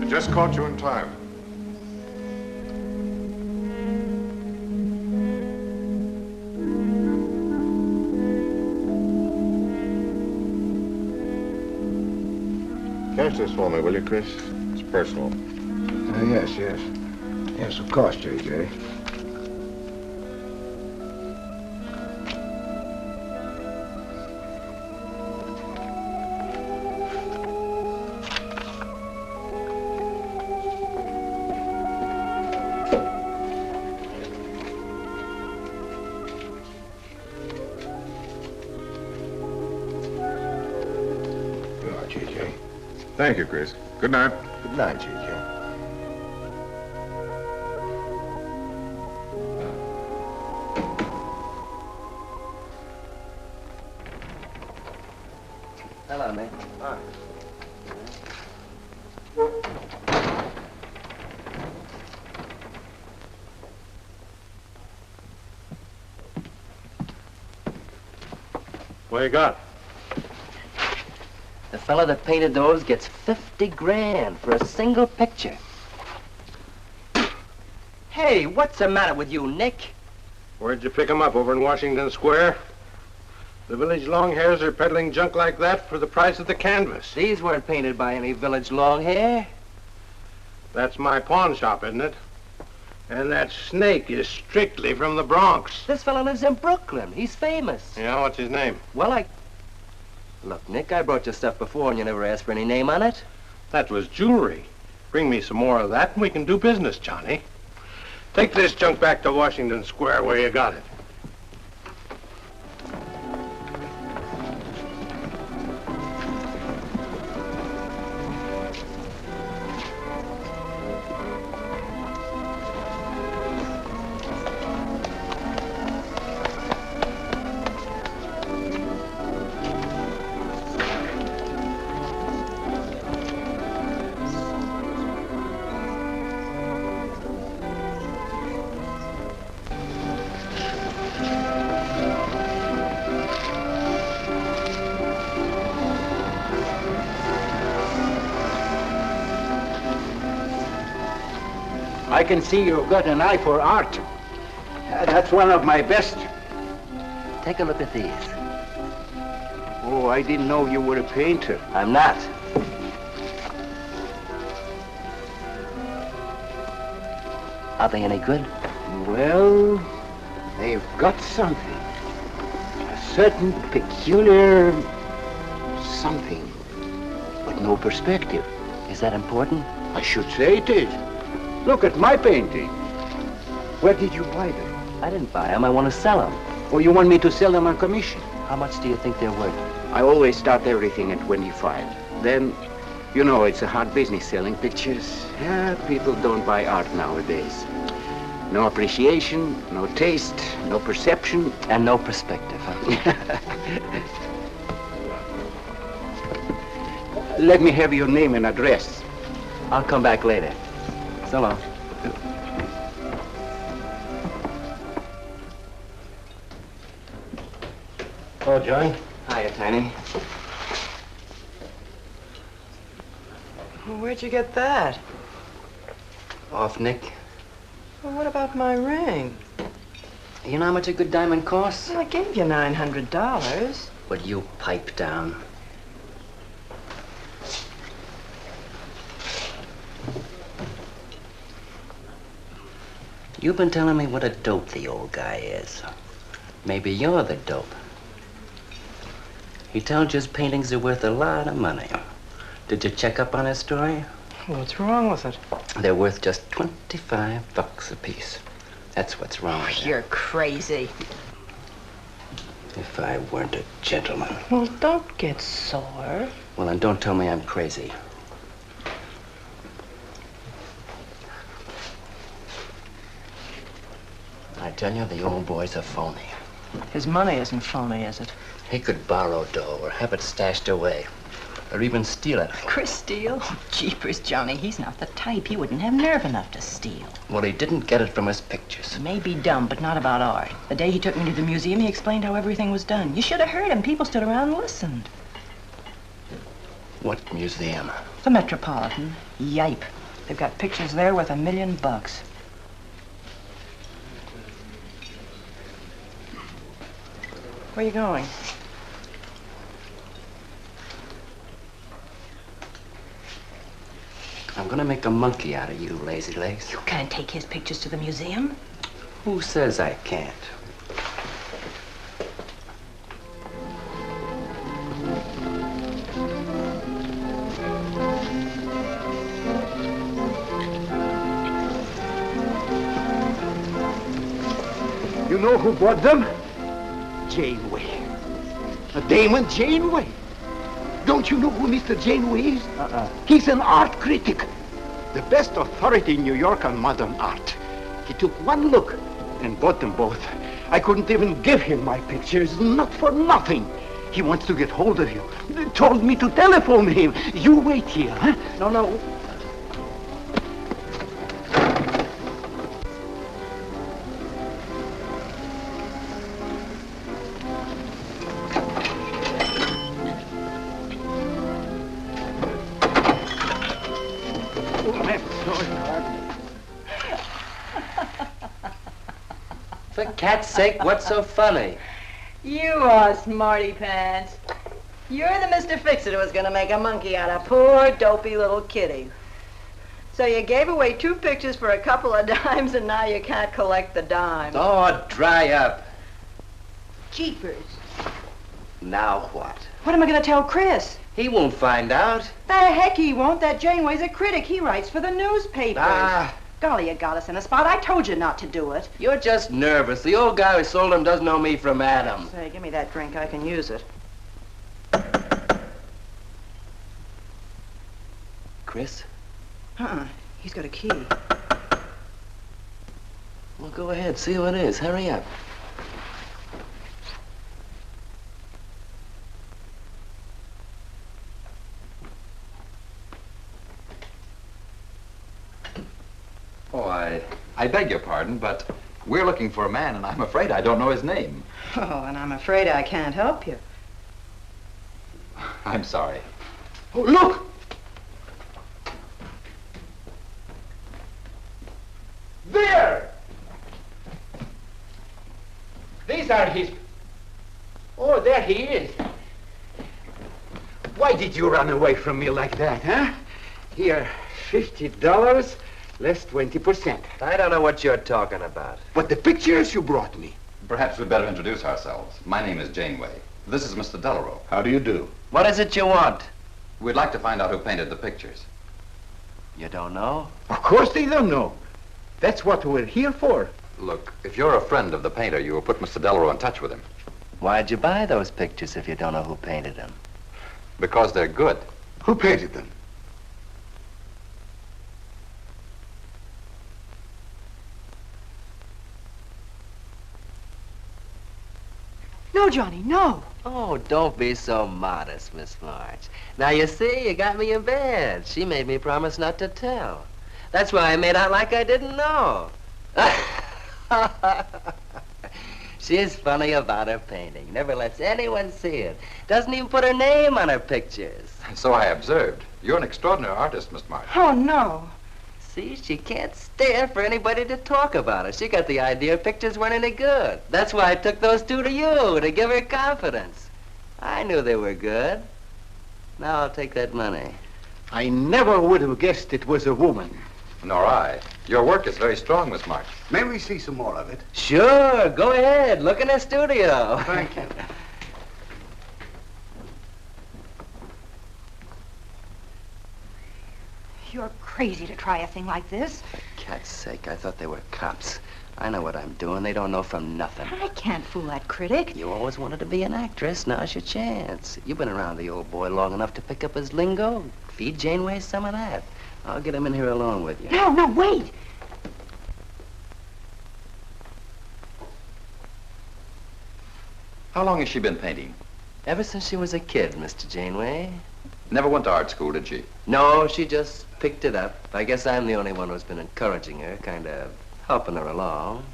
Just caught you in time. Cash this for me, will you, Chris? It's personal. Yes. Yes, of course, J.J. Thank you, Chris. Good night. Good night, J.J. Hello, mate. Hi. What you got? The fella that painted those gets 50 grand for a single picture. Hey, what's the matter with you, Nick? Where'd you pick 'em up? Over in Washington Square? The village long hairs are peddling junk like that for the price of the canvas. These weren't painted by any village long hair. That's my pawn shop, isn't it? And that snake is strictly from the Bronx. This fella lives in Brooklyn. He's famous. Yeah, what's his name? Well, Look, Nick, I brought you stuff before and you never asked for any name on it. That was jewelry. Bring me some more of that and we can do business, Johnny. Take this junk back to Washington Square where you got it. I can see you've got an eye for art. That's one of my best. Take a look at these. Oh, I didn't know you were a painter. I'm not. Are they any good? Well, they've got something. A certain peculiar something, but no perspective. Is that important? I should say it is. Look at my painting. Where did you buy them? I didn't buy them. I want to sell them. Oh, you want me to sell them on commission? How much do you think they're worth? I always start everything at 25. Then, you know, it's a hard business selling pictures. Yeah, people don't buy art nowadays. No appreciation, no taste, no perception. And no perspective, huh? Let me have your name and address. I'll come back later. So long. Oh, John. Hiya, Tiny. Well, where'd you get that? Off Nick. Well, what about my ring? You know how much a good diamond costs? Well, I gave you $900. Would you pipe down? You've been telling me what a dope the old guy is. Maybe you're the dope. He tells you his paintings are worth a lot of money. Did you check up on his story? What's wrong with it? They're worth just $25 a piece. That's what's wrong with it. You're crazy. If I weren't a gentleman. Well, don't get sore. Well, then don't tell me I'm crazy. I tell you, the old boy's a phony. His money isn't phony, is it? He could borrow dough or have it stashed away. Or even steal it. Chris steal? Oh, jeepers, Johnny, he's not the type. He wouldn't have nerve enough to steal. Well, he didn't get it from his pictures. He may be dumb, but not about art. The day he took me to the museum, he explained how everything was done. You should have heard him. People stood around and listened. What museum? The Metropolitan. Yipe. They've got pictures there worth $1 million. Where are you going? I'm gonna make a monkey out of you, lazy legs. You can't take his pictures to the museum. Who says I can't? You know who bought them? Janeway. A Damon Janeway. Don't you know who Mr. Janeway is? He's an art critic. The best authority in New York on modern art. He took one look and bought them both. I couldn't even give him my pictures, not for nothing. He wants to get hold of you. He told me to telephone him. You wait here, huh? No. For cat's sake, what's so funny? You are smarty pants. You're the Mr. Fix-It who was going to make a monkey out of poor, dopey little kitty. So you gave away 2 pictures for a couple of dimes, and now you can't collect the dime. Oh, dry up. Jeepers. Now what? What am I going to tell Chris? He won't find out. The heck he won't. That Janeway's a critic. He writes for the newspapers. Ah. Golly, you got us in a spot. I told you not to do it. You're just nervous. The old guy who sold him doesn't know me from Adam. Say, give me that drink. I can use it. Chris? He's got a key. Well, go ahead. See who it is. Hurry up. Oh, I beg your pardon, but we're looking for a man, and I'm afraid I don't know his name. Oh, and I'm afraid I can't help you. I'm sorry. Oh, look! here! These are his... Oh, there he is. Why did you run away from me like that, huh? Here, $50, less 20%. I don't know what you're talking about. But the pictures you brought me. Perhaps we'd better introduce ourselves. My name is Janeway. This is Mr. Delarue. How do you do? What is it you want? We'd like to find out who painted the pictures. You don't know? Of course they don't know. That's what we're here for. Look, if you're a friend of the painter, you will put Mr. Delarue in touch with him. Why'd you buy those pictures if you don't know who painted them? Because they're good. Who painted them? No, Johnny, no. Oh, don't be so modest, Miss March. Now, you see, you got me in bed. She made me promise not to tell. That's why I made out like I didn't know. She's funny about her painting. Never lets anyone see it. Doesn't even put her name on her pictures. So I observed. You're an extraordinary artist, Miss March. Oh, no. See, she can't stand for anybody to talk about her. She got the idea pictures weren't any good. That's why I took those two to you, to give her confidence. I knew they were good. Now I'll take that money. I never would have guessed it was a woman. Nor I. Your work is very strong, Miss March. May we see some more of it? Sure, go ahead. Look in the studio. Thank you. You're crazy to try a thing like this. Cat's sake, I thought they were cops. I know what I'm doing. They don't know from nothing. I can't fool that critic. You always wanted to be an actress. Now's your chance. You've been around the old boy long enough to pick up his lingo. Feed Janeway some of that. I'll get him in here alone with you. No, wait. How long has she been painting? Ever since she was a kid, Mr. Janeway. Never went to art school, did she? No, she just picked it up. I guess I'm the only one who's been encouraging her, kind of helping her along.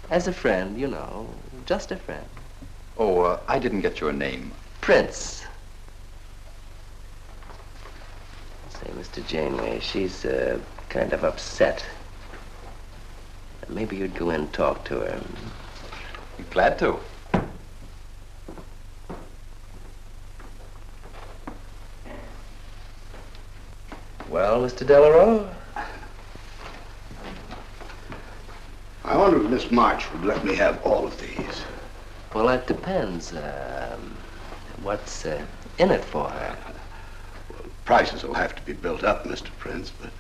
As a friend, you know, just a friend. Oh, I didn't get your name. Prince. Say, Mr. Janeway, she's kind of upset. Maybe you'd go in and talk to her. Glad to. Well, Mr. Delarue? I wonder if Miss March would let me have all of these. Well, that depends. What's in it for her? Well, prices will have to be built up, Mr. Prince, but...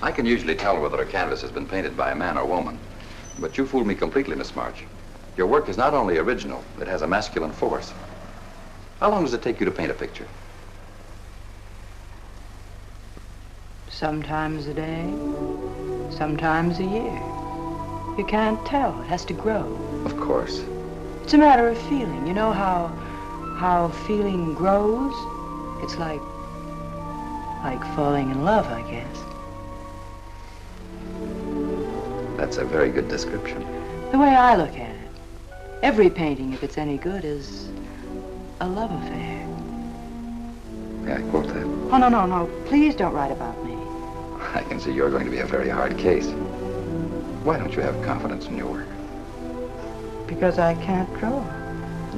I can usually tell whether a canvas has been painted by a man or woman. But you fooled me completely, Miss March. Your work is not only original, it has a masculine force. How long does it take you to paint a picture? Sometimes a day, sometimes a year. You can't tell. It has to grow. Of course. It's a matter of feeling. You know how feeling grows? It's like falling in love, I guess. That's a very good description. The way I look at it, every painting, if it's any good, is a love affair. May I quote that? Oh, no. Please don't write about me. I can see you're going to be a very hard case. Why don't you have confidence in your work? Because I can't draw.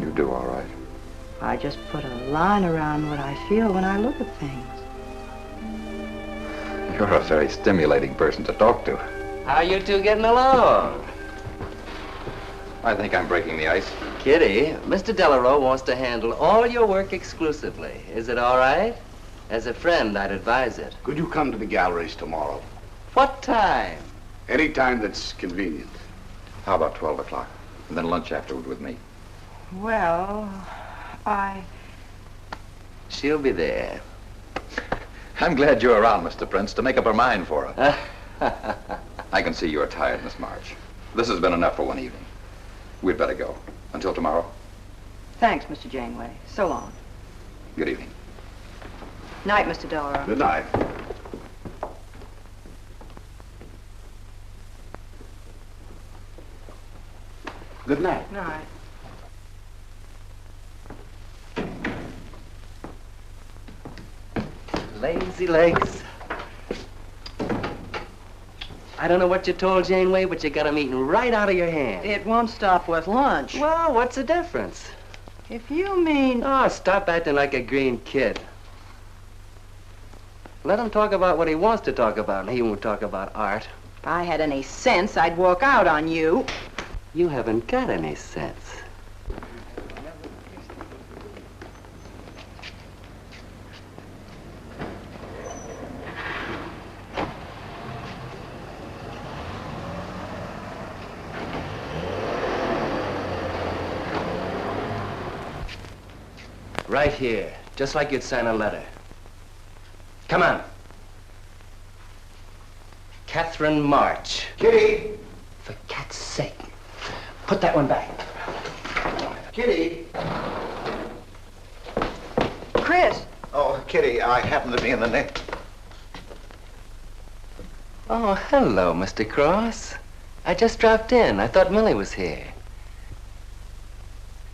You do all right. I just put a line around what I feel when I look at things. You're a very stimulating person to talk to. How you two getting along? I think I'm breaking the ice. Kitty, Mr. Delarue wants to handle all your work exclusively. Is it all right? As a friend, I'd advise it. Could you come to the galleries tomorrow? What time? Any time that's convenient. How about 12 o'clock? And then lunch afterward with me. Well, She'll be there. I'm glad you're around, Mr. Prince, to make up her mind for her. I can see you're tired, Miss March. This has been enough for one evening. We'd better go. Until tomorrow. Thanks, Mr. Janeway. So long. Good evening. Night, Mr. Delarue. Good night. Good night. Night. Lazy legs. I don't know what you told Janeway, but you got 'em eating right out of your hand. It won't stop with lunch. Well, what's the difference? If you mean... Oh, stop acting like a green kid. Let him talk about what he wants to talk about, and he won't talk about art. If I had any sense, I'd walk out on you. You haven't got any sense. Right here, just like you'd sign a letter. Come on. Catherine March. Kitty! For cat's sake. Put that one back. Kitty! Chris! Oh, Kitty, I happen to be in the nick. Oh, hello, Mr. Cross. I just dropped in. I thought Millie was here.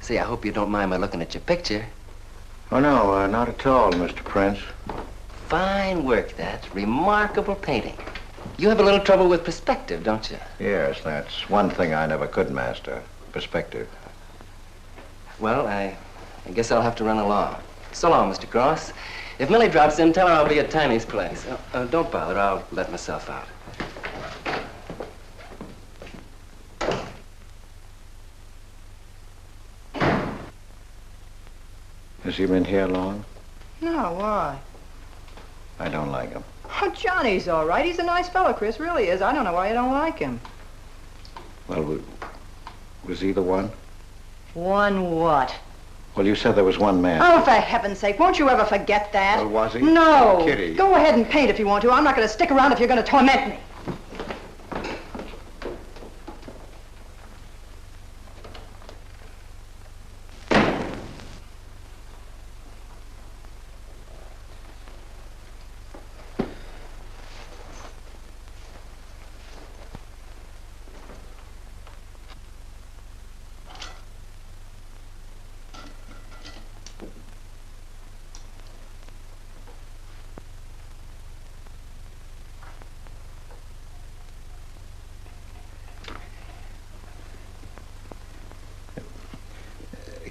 See, I hope you don't mind my looking at your picture. Oh, no, not at all, Mr. Prince. Fine work, that. Remarkable painting. You have a little trouble with perspective, don't you? Yes, that's one thing I never could master. Perspective. Well, I guess I'll have to run along. So long, Mr. Cross. If Millie drops in, tell her I'll be at Tiny's place. Don't bother. I'll let myself out. Has he been here long? No, why? I don't like him. Oh, Johnny's all right. He's a nice fellow, Chris, really is. I don't know why you don't like him. Well, was he the one? One what? Well, you said there was one man. Oh, for heaven's sake, won't you ever forget that? Well, was he? No. Kitty. Go ahead and paint if you want to. I'm not going to stick around if you're going to torment me.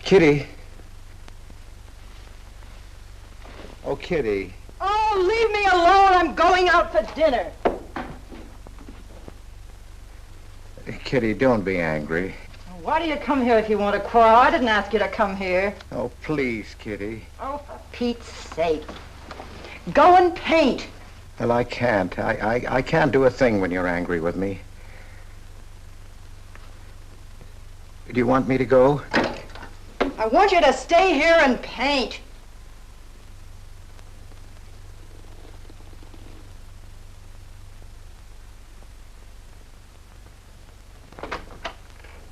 Kitty. Oh, Kitty. Oh, leave me alone. I'm going out for dinner. Kitty, don't be angry. Why do you come here if you want to quarrel? I didn't ask you to come here. Oh, please, Kitty. Oh, for Pete's sake. Go and paint. Well, I can't. I can't do a thing when you're angry with me. Do you want me to go? I want you to stay here and paint.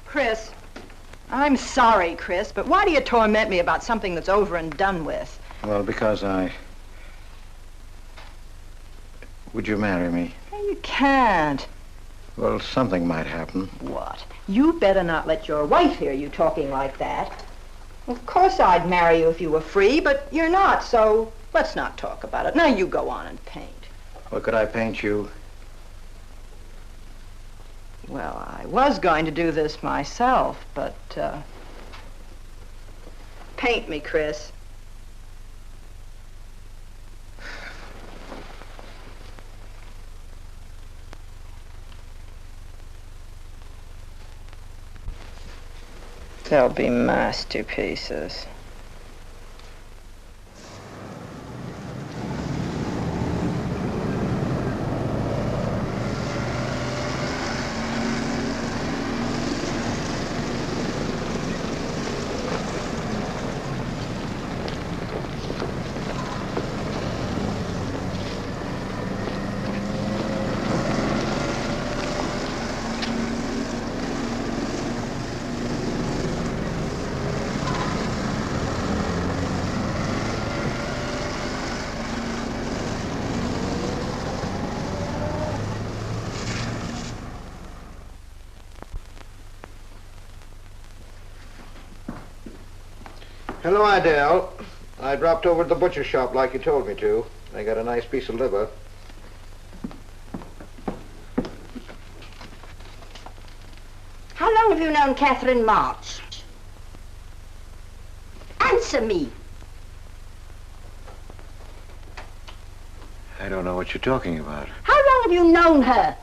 Chris, I'm sorry, Chris, but why do you torment me about something that's over and done with? Well, because Would you marry me? You can't. Well, something might happen. What? You better not let your wife hear you talking like that. Of course I'd marry you if you were free, but you're not, so let's not talk about it. Now you go on and paint. Well, could I paint you? Well, I was going to do this myself, but, paint me, Chris. They'll be masterpieces. Hello, Adele. I dropped over to the butcher shop like you told me to. I got a nice piece of liver. How long have you known Catherine March? Answer me. I don't know what you're talking about. How long have you known her?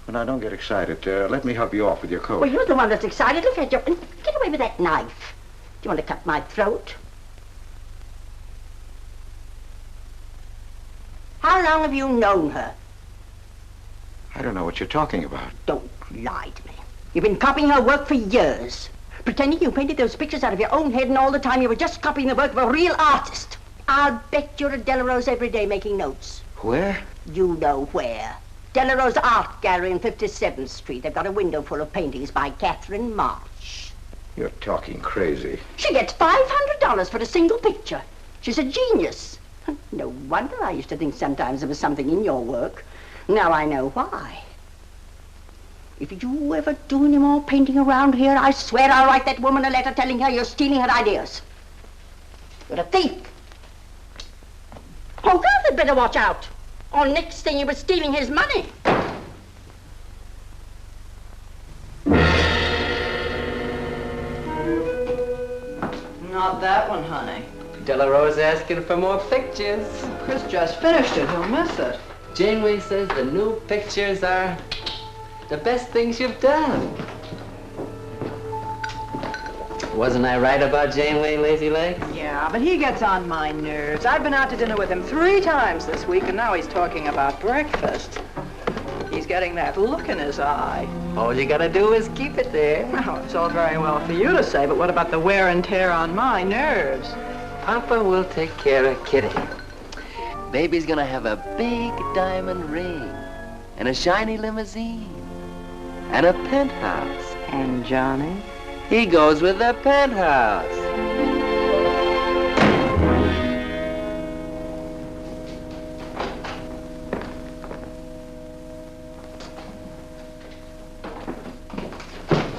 Well, now, don't get excited. Let me help you off with your coat. Well, you're the one that's excited. Look at you. Get away with that knife. Do you want to cut my throat? How long have you known her? I don't know what you're talking about. Don't lie to me. You've been copying her work for years. Pretending you painted those pictures out of your own head, and all the time you were just copying the work of a real artist. I'll bet you're at Delarose every day making notes. Where? You know where. Delarose Art Gallery in 57th Street. They've got a window full of paintings by Catherine March. You're talking crazy. She gets $500 for a single picture. She's a genius. No wonder I used to think sometimes there was something in your work. Now I know why. If you ever do any more painting around here, I swear I'll write that woman a letter telling her you're stealing her ideas. You're a thief. Oh, God, they'd better watch out. Or next thing you were stealing his money. Not that one, honey. Delarose asking for more pictures. Chris just finished it. He'll miss it. Janeway says the new pictures are the best things you've done. Wasn't I right about Janeway, Lazy Legs? Yeah, but he gets on my nerves. I've been out to dinner with him 3 times this week, and now he's talking about breakfast. He's getting that look in his eye. All you gotta do is keep it there. Well, it's all very well for you to say, but what about the wear and tear on my nerves? Papa will take care of Kitty. Baby's gonna have a big diamond ring, and a shiny limousine, and a penthouse. And Johnny? He goes with the penthouse.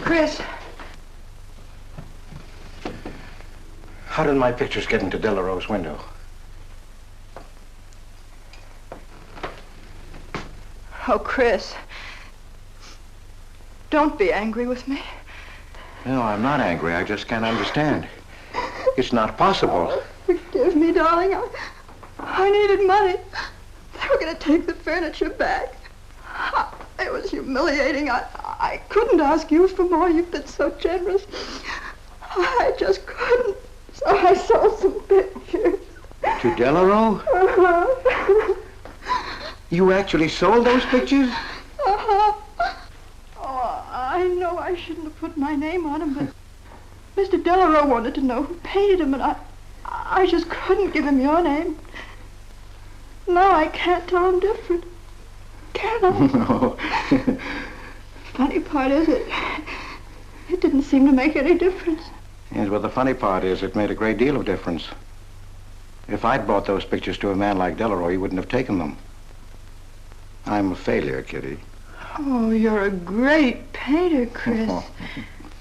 Chris. How did my pictures get into Delarose's window? Oh, Chris. Don't be angry with me. No, I'm not angry. I just can't understand. It's not possible. Forgive me, darling. I needed money. They were going to take the furniture back. It was humiliating. I couldn't ask you for more. You've been so generous. I just couldn't. So I sold some pictures. To Delarose? Uh-huh. You actually sold those pictures? Uh-huh. Oh, I know I shouldn't have put my name on them, but Mr. Delarose wanted to know who painted them, and I just couldn't give him your name. Now I can't tell him different. Can I? No. Funny part is it didn't seem to make any difference. Yes, well, the funny part is it made a great deal of difference. If I'd bought those pictures to a man like Delarose, he wouldn't have taken them. I'm a failure, Kitty. Oh, you're a great painter, Chris.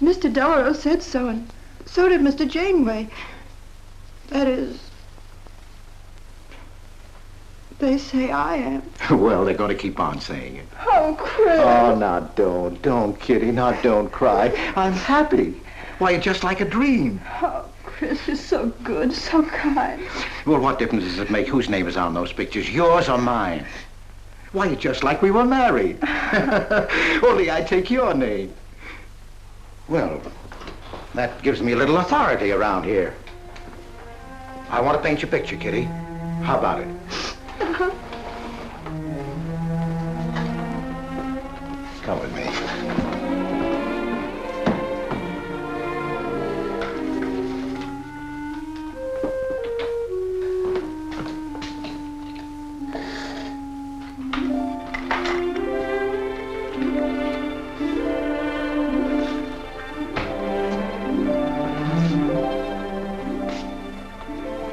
Mr. Delarose said so, and so did Mr. Janeway. That is, they say I am. Well, they're going to keep on saying it. Oh, Chris. Oh, now don't, Kitty. Now don't cry. I'm happy. Why, you're just like a dream. Oh, Chris, you're so good, so kind. Well, what difference does it make whose name is on those pictures, yours or mine? Why, you're just like we were married. Only I take your name. Well, that gives me a little authority around here. I want to paint your picture, Kitty. How about it? Come with me.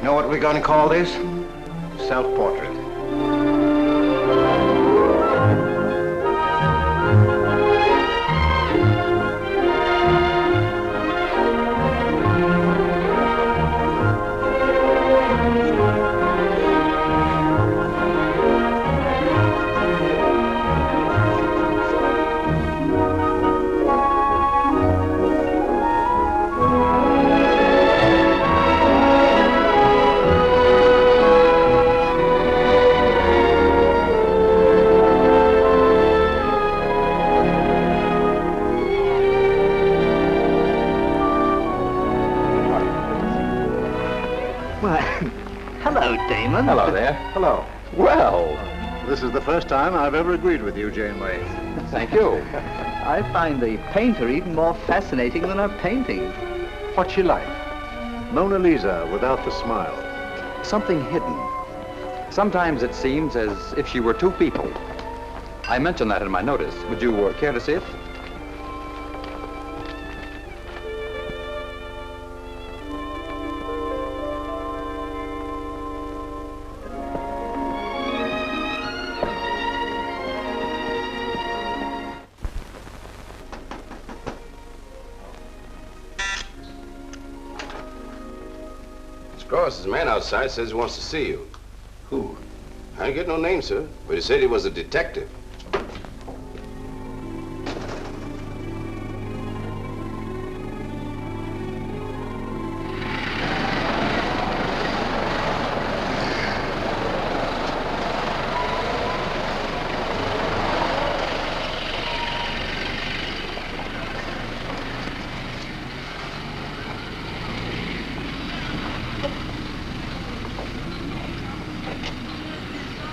Know what we're going to call this? Self-portrait. hello. Well, this is the first time I've ever agreed with you, Janeway. Thank you. I find the painter even more fascinating than her painting. What's she like? Mona Lisa without the smile. Something hidden. Sometimes it seems as if she were two people. I mentioned that in my notice. Would you care to see it? Cross, the man outside says he wants to see you. Who? I ain't get no name, sir, but he said he was a detective.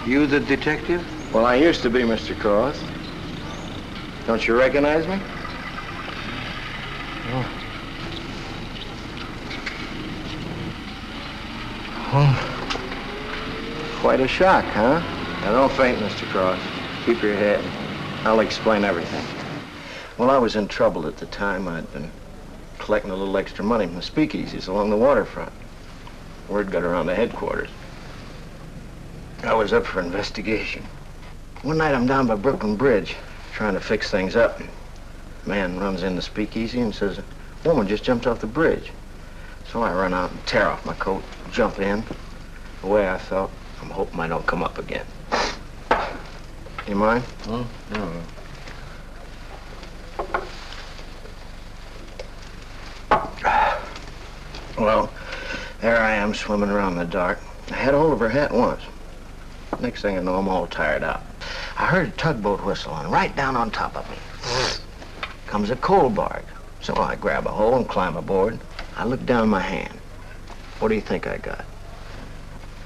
You the detective? Well, I used to be, Mr. Cross. Don't you recognize me? Oh. Quite a shock, huh? Now, don't faint, Mr. Cross. Keep your head. I'll explain everything. Well, I was in trouble at the time. I'd been collecting a little extra money from the speakeasies along the waterfront. Word got around to headquarters. I was up for investigation. One night I'm down by Brooklyn Bridge trying to fix things up. A man runs in the speakeasy and says, a woman just jumped off the bridge. So I run out and tear off my coat, jump in. The way I felt, I'm hoping I don't come up again. You mind? No. Well, there I am swimming around in the dark. I had hold of her hat once. Next thing I know, I'm all tired out. I heard a tugboat whistle and right down on top of me comes a coal barge. So I grab a hole and climb aboard. I look down my hand. What do you think I got?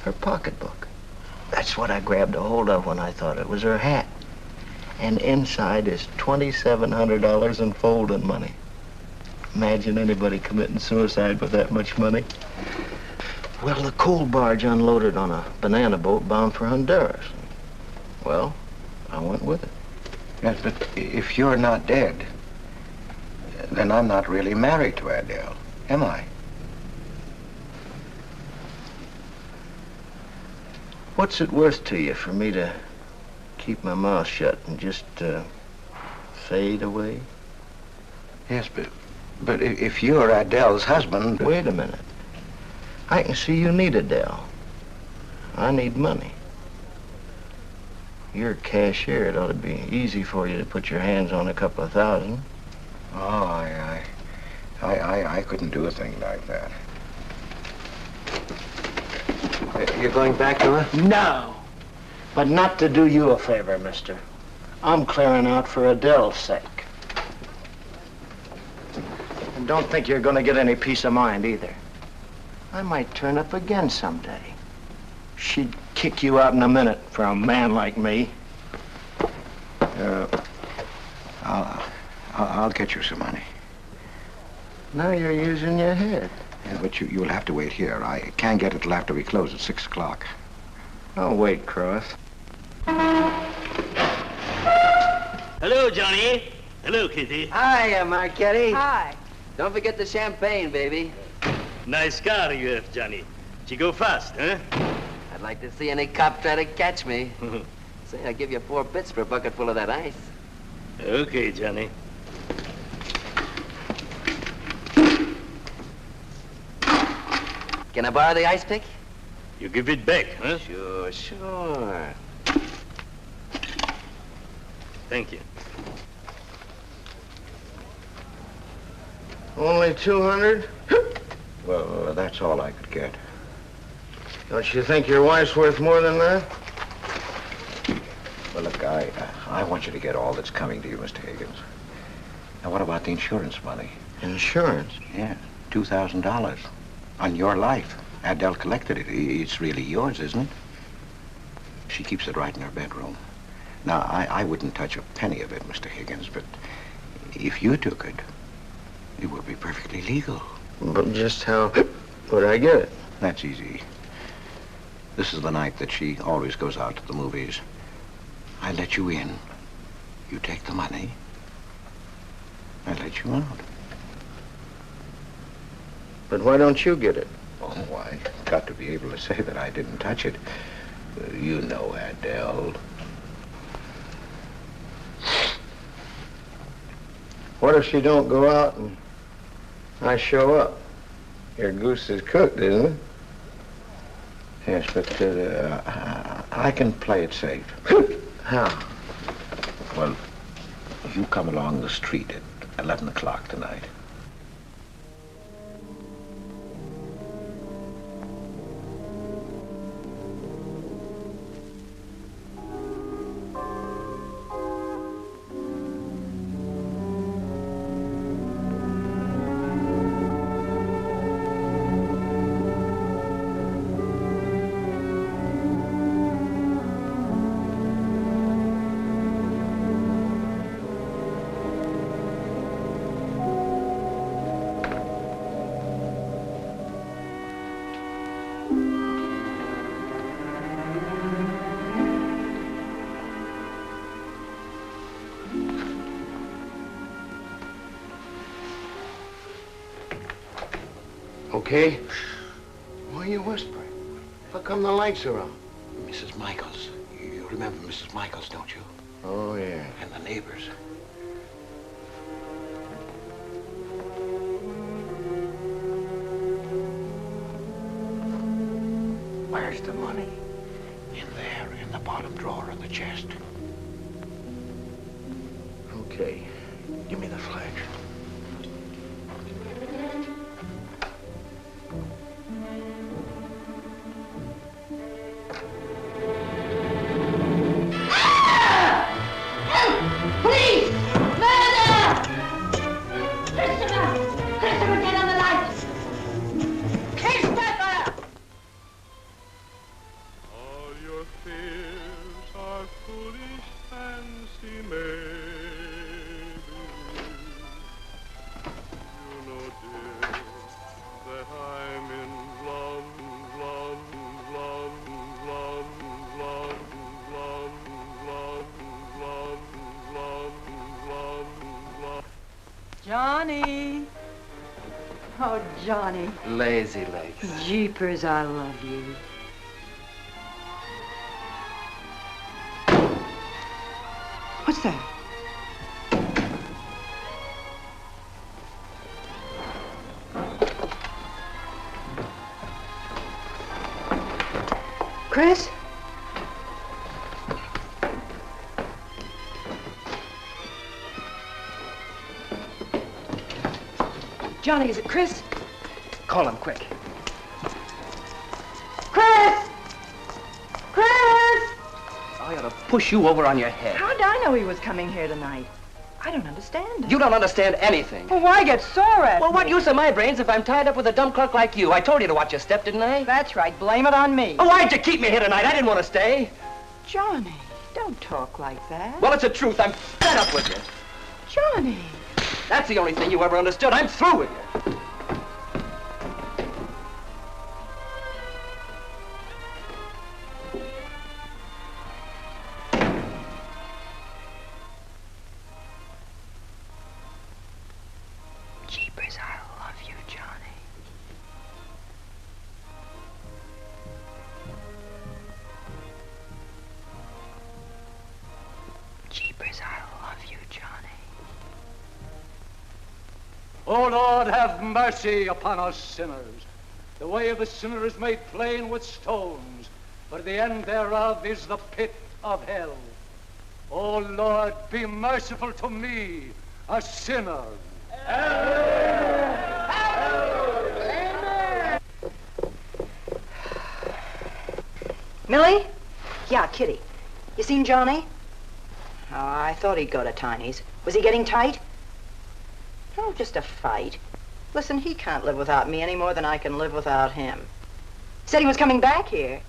Her pocketbook. That's what I grabbed a hold of when I thought it was her hat. And inside is $2,700 in folding money. Imagine anybody committing suicide with that much money. Well, the coal barge unloaded on a banana boat bound for Honduras. Well, I went with it. Yes, but if you're not dead, then I'm not really married to Adele, am I? What's it worth to you for me to keep my mouth shut and just fade away? Yes, but if you're Adele's husband... Wait a minute. I can see you need Adele. I need money. You're a cashier. It ought to be easy for you to put your hands on a couple of thousand. Oh, I couldn't do a thing like that. You're going back to her? No. But not to do you a favor, mister. I'm clearing out for Adele's sake. And don't think you're going to get any peace of mind either. I might turn up again someday. She'd kick you out in a minute for a man like me. I'll get you some money. Now you're using your head. Yeah, but you'll have to wait here. I can't get it till after we close at 6 o'clock. I'll wait, Cross. Hello, Johnny. Hello, Kitty. Hi, Marquetti. Hi. Don't forget the champagne, baby. Nice car you have, Johnny. She go fast, huh? I'd like to see any cop try to catch me. Say, I'll give you 4 bits for a bucket full of that ice. Okay, Johnny. Can I borrow the ice pick? You give it back, huh? Sure. Thank you. Only 200? Well, that's all I could get. Don't you think your wife's worth more than that? Well, look, I want you to get all that's coming to you, Mr. Higgins. Now, what about the insurance money? Insurance? Yeah, $2,000. On your life. Adele collected it. It's really yours, isn't it? She keeps it right in her bedroom. Now, I wouldn't touch a penny of it, Mr. Higgins, but if you took it, it would be perfectly legal. But just how would I get it? That's easy. This is the night that she always goes out to the movies. I let you in. You take the money. I let you out. But why don't you get it? Oh, I got to be able to say that I didn't touch it. You know, Adele. What if she don't go out and I show up? Your goose is cooked, isn't it? Yes, but I can play it safe. How? Well, you come along the street at 11 o'clock tonight. Okay? Why are you whispering? How come the lights are on? Mrs. Michaels. You remember Mrs. Michaels, don't you? Oh, yeah. And the neighbors. Where's the money? In there, in the bottom drawer of the chest. Okay. Give me the flash. Please! Murder! Christopher! Christopher, get on the light! Christopher! All your fears are foolish fancy maybe. You know, dear, that I'm in love, love, love, love, love, love, love, love, love, love, love. Johnny. Oh, Johnny. Lazy legs. Jeepers, I love you. What's that? Chris? Johnny, is it Chris? Call him quick. Chris! Chris! I ought to push you over on your head. How'd I know he was coming here tonight? I don't understand. You don't understand anything. Well, why get sore at Well, what me? use are my brains if I'm tied up with a dumb clerk like you? I told you to watch your step, didn't I? That's right. Blame it on me. Oh, why'd you keep me here tonight? I didn't want to stay. Johnny, don't talk like that. Well, it's the truth. I'm fed up with you. Johnny. That's the only thing you ever understood. I'm through with you. Jeepers, I love you, Johnny. Jeepers, I love you, Johnny. O Lord, have mercy upon us sinners. The way of the sinner is made plain with stones, but the end thereof is the pit of hell. O Lord, be merciful to me, a sinner. Millie? Yeah, Kitty. You seen Johnny? Oh, I thought he'd go to Tiny's. Was he getting tight? Oh, just a fight. Listen, he can't live without me any more than I can live without him. Said he was coming back here.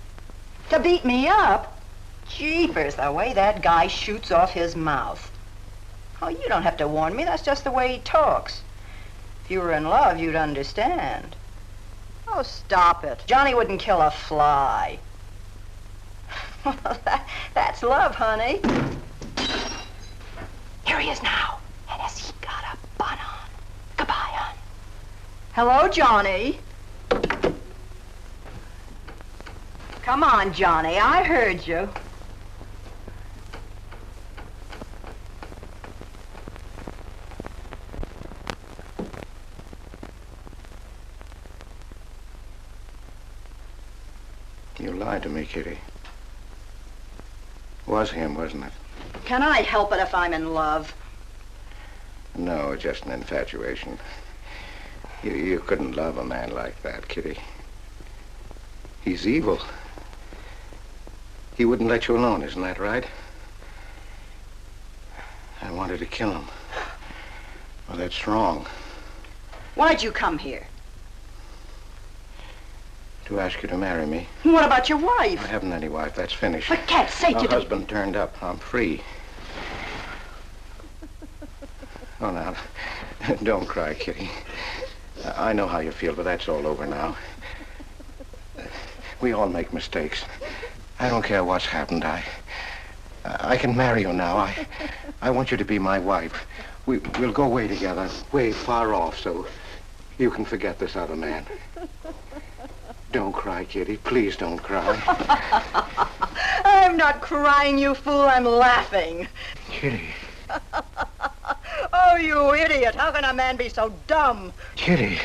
To beat me up? Jeepers, the way that guy shoots off his mouth. Oh, you don't have to warn me. That's just the way he talks. If you were in love, you'd understand. Oh, stop it. Johnny wouldn't kill a fly. That's love, honey. Here he is now. And has he got a bun on? Goodbye, hon. Hello, Johnny. Come on, Johnny. I heard you. You lied to me, Kitty. It was him, wasn't it? Can I help it if I'm in love? No, just an infatuation. You couldn't love a man like that, Kitty. He's evil. He wouldn't let you alone, isn't that right? I wanted to kill him. Well, that's wrong. Why'd you come here? To ask you to marry me. What about your wife? I haven't any wife. That's finished. For cat's sake, My you husband turned up. I'm free. Oh, now, don't cry, Kitty. I know how you feel, but that's all over now. We all make mistakes. I don't care what's happened. I can marry you now. I want you to be my wife. We'll go away together, way far off, so you can forget this other man. Don't cry, Kitty. Please don't cry. I'm not crying, you fool. I'm laughing. Kitty. Oh, you idiot. How can a man be so dumb? Kitty.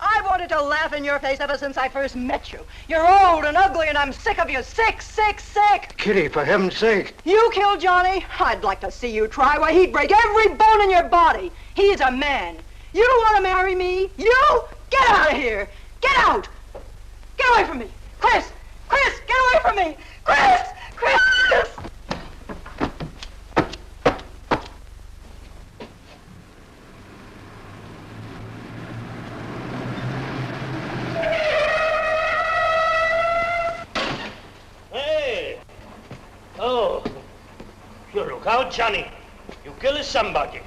I wanted to laugh in your face ever since I first met you. You're old and ugly, and I'm sick of you. Sick, sick, sick. Kitty, for heaven's sake. You killed Johnny? I'd like to see you try. Why, he'd break every bone in your body. He's a man. You don't want to marry me? You? Get out of here. Get out. Get away from me. Chris! Chris, get away from me. Chris! Chris! Hey! Oh, you look out, Johnny. You kill somebody.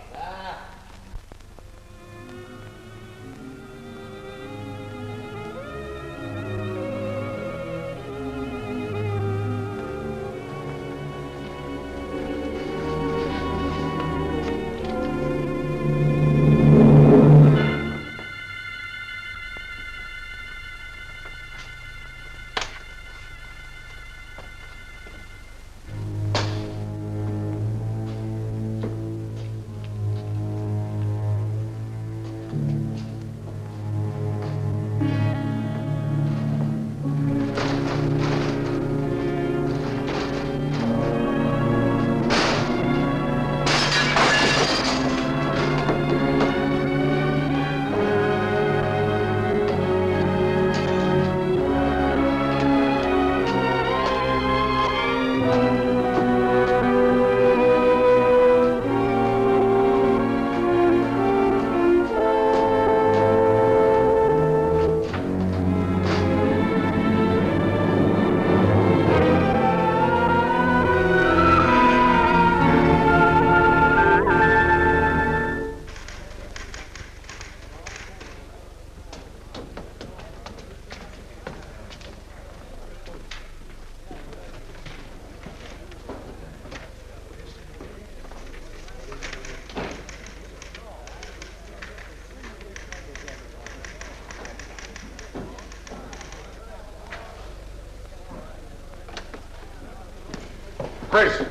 Chris.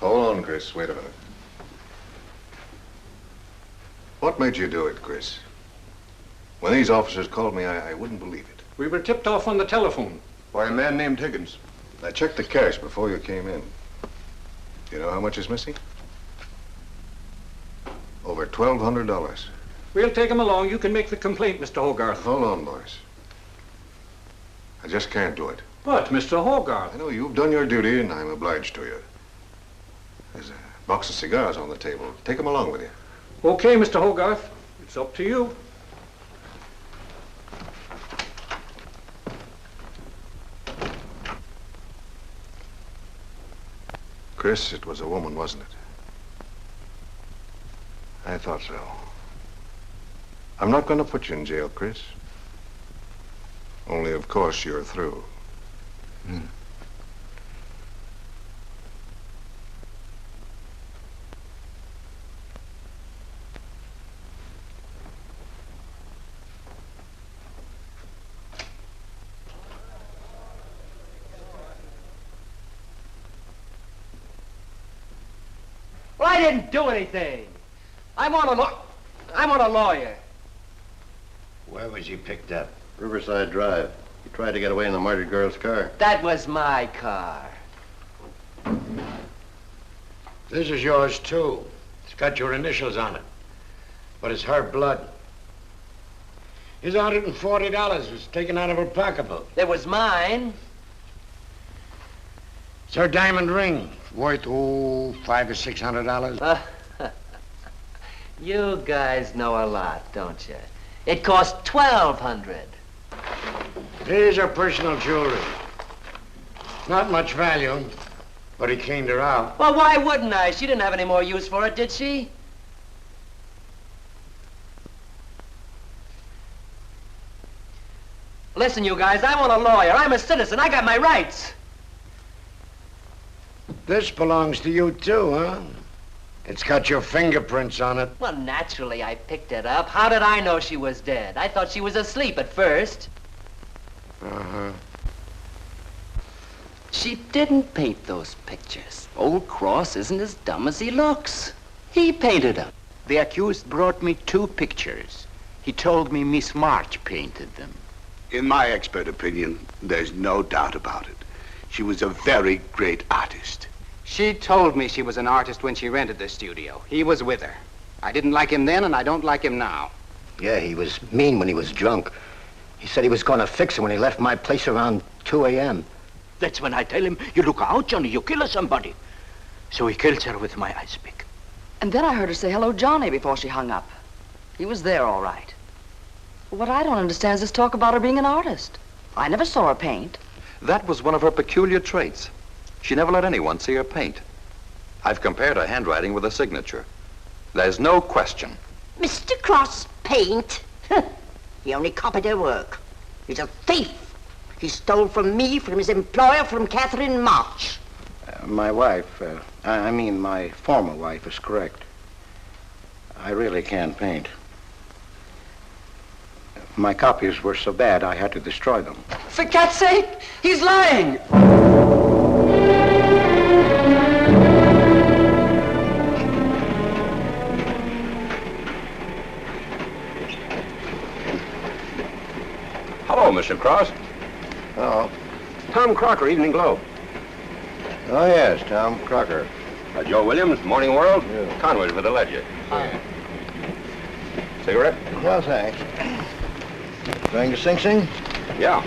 Hold on, Chris. Wait a minute. What made you do it, Chris? When these officers called me, I wouldn't believe it. We were tipped off on the telephone. Why, a man named Higgins. I checked the cash before you came in. Do you know how much is missing? Over $1,200. We'll take him along. You can make the complaint, Mr. Hogarth. Hold on, boys. I just can't do it. But, Mr. Hogarth... I know you've done your duty, and I'm obliged to you. There's a box of cigars on the table. Take them along with you. Okay, Mr. Hogarth. It's up to you. Chris, it was a woman, wasn't it? I thought so. I'm not going to put you in jail, Chris. Only, of course, you're through. Well, I didn't do anything. I want a lawyer. Where was he picked up? Riverside Drive. He tried to get away in the murdered girl's car. That was my car. This is yours, too. It's got your initials on it. But it's her blood. His $140 was taken out of her pocketbook. It was mine. It's her diamond ring, worth, $500 or $600. You guys know a lot, don't you? It cost $1,200. Here's her personal jewelry. Not much value, but he cleaned her out. Well, why wouldn't I? She didn't have any more use for it, did she? Listen, you guys, I want a lawyer. I'm a citizen. I got my rights. This belongs to you, too, huh? It's got your fingerprints on it. Well, naturally, I picked it up. How did I know she was dead? I thought she was asleep at first. Uh-huh. She didn't paint those pictures. Old Cross isn't as dumb as he looks. He painted them. The accused brought me 2 pictures. He told me Miss March painted them. In my expert opinion, there's no doubt about it. She was a very great artist. She told me she was an artist when she rented the studio. He was with her. I didn't like him then, and I don't like him now. Yeah, he was mean when he was drunk. He said he was going to fix her when he left my place around 2 a.m. That's when I tell him, you look out, Johnny, you kill somebody. So he kills her with my ice pick. And then I heard her say hello, Johnny, before she hung up. He was there, all right. What I don't understand is this talk about her being an artist. I never saw her paint. That was one of her peculiar traits. She never let anyone see her paint. I've compared her handwriting with a signature. There's no question. Mr. Cross paint? He only copied her work. He's a thief. He stole from me, from his employer, from Catherine March. My wife, I mean my former wife, is correct. I really can't paint. My copies were so bad I had to destroy them. For cat's sake, he's lying! Hello, Mr. Cross. Oh. Tom Crocker, Evening Globe. Oh, yes, Tom Crocker. Joe Williams, Morning World. Yeah. Conway's with the Ledger. Hi. Cigarette? No, thanks. Going to Sing Sing? Yeah.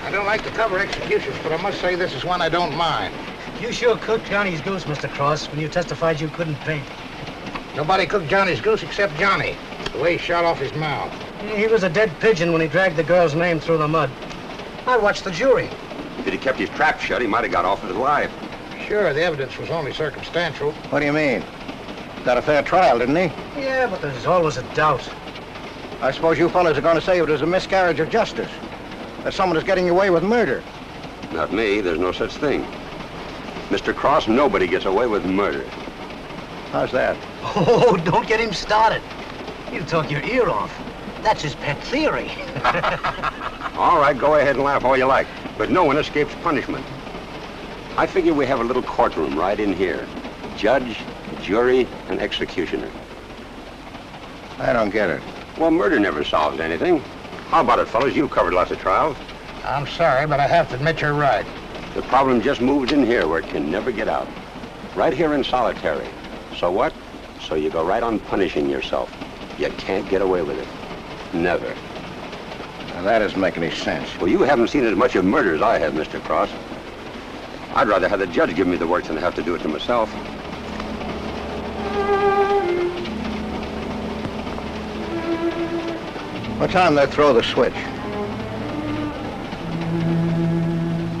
I don't like to cover executions, but I must say this is one I don't mind. You sure cooked Johnny's goose, Mr. Cross, when you testified you couldn't paint. Nobody cooked Johnny's goose except Johnny. The way he shot off his mouth. He was a dead pigeon when he dragged the girl's name through the mud. I watched the jury. If he'd kept his trap shut, he might have got off with his life. Sure, the evidence was only circumstantial. What do you mean? Got a fair trial, didn't he? Yeah, but there's always a doubt. I suppose you fellas are going to say it was a miscarriage of justice. That someone is getting away with murder. Not me. There's no such thing. Mr. Cross, nobody gets away with murder. How's that? Oh, don't get him started. He'll talk your ear off. That's his pet theory. All right, go ahead and laugh all you like, but no one escapes punishment. I figure we have a little courtroom right in here. Judge, jury, and executioner. I don't get it. Well, murder never solves anything. How about it, fellas? You've covered lots of trials. I'm sorry, but I have to admit you're right. The problem just moved in here where it can never get out. Right here in solitary. So what? So you go right on punishing yourself. You can't get away with it. Never. Now, that doesn't make any sense. Well, you haven't seen as much of murder as I have, Mr. Cross. I'd rather have the judge give me the work than have to do it to myself. What time they throw the switch?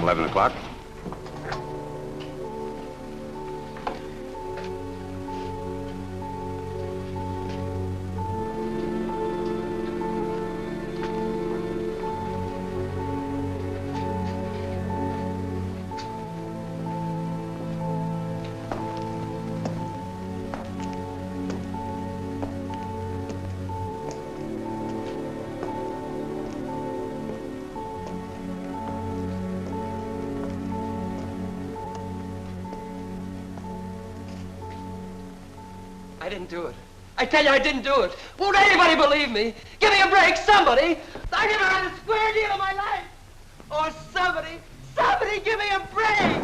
11 o'clock. I didn't do it. I tell you, I didn't do it. Won't anybody believe me? Give me a break, somebody. I never had a square deal in my life. Or somebody give me a break.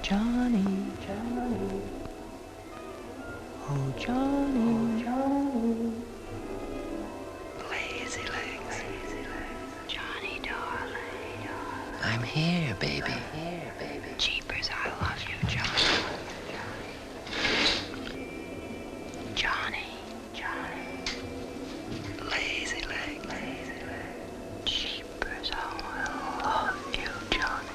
Johnny, oh Johnny, Lazy legs. Johnny, darling. I'm here, baby. Jeepers, I love you, Johnny. Johnny. Lazy legs. Jeepers, I love you, Johnny.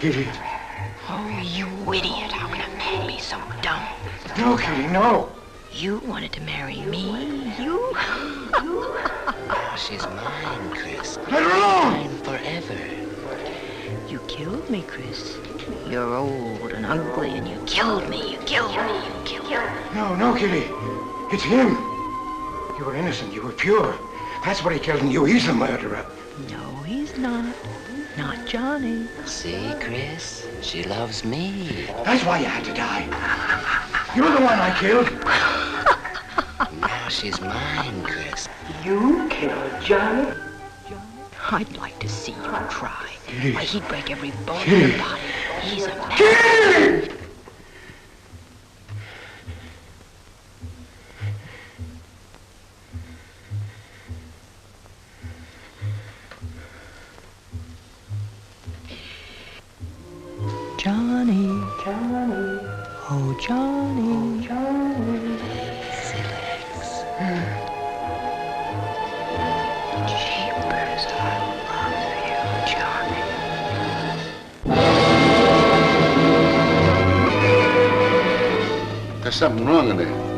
Kitty. Oh, you idiot. How can a man be so dumb? No, Kitty, no. You wanted to marry me. You? Oh, she's mine, Chris. Let her alone. Mine forever. You killed me, Chris. You're old and ugly, and you killed me. You killed me. No, Kitty. It's him. You were innocent. You were pure. That's what he killed in you. He's the murderer. No, he's not. Not Johnny. See, Chris? She loves me. That's why you had to die. You're the one I killed. Now she's mine, Chris. You killed Johnny? I'd like to see you try. Kitty. Why, he'd break every bone in Kitty. your body. He's a man. Kitty! Johnny, oh Johnny, Jeepers, I love you, Johnny. There's something wrong in there.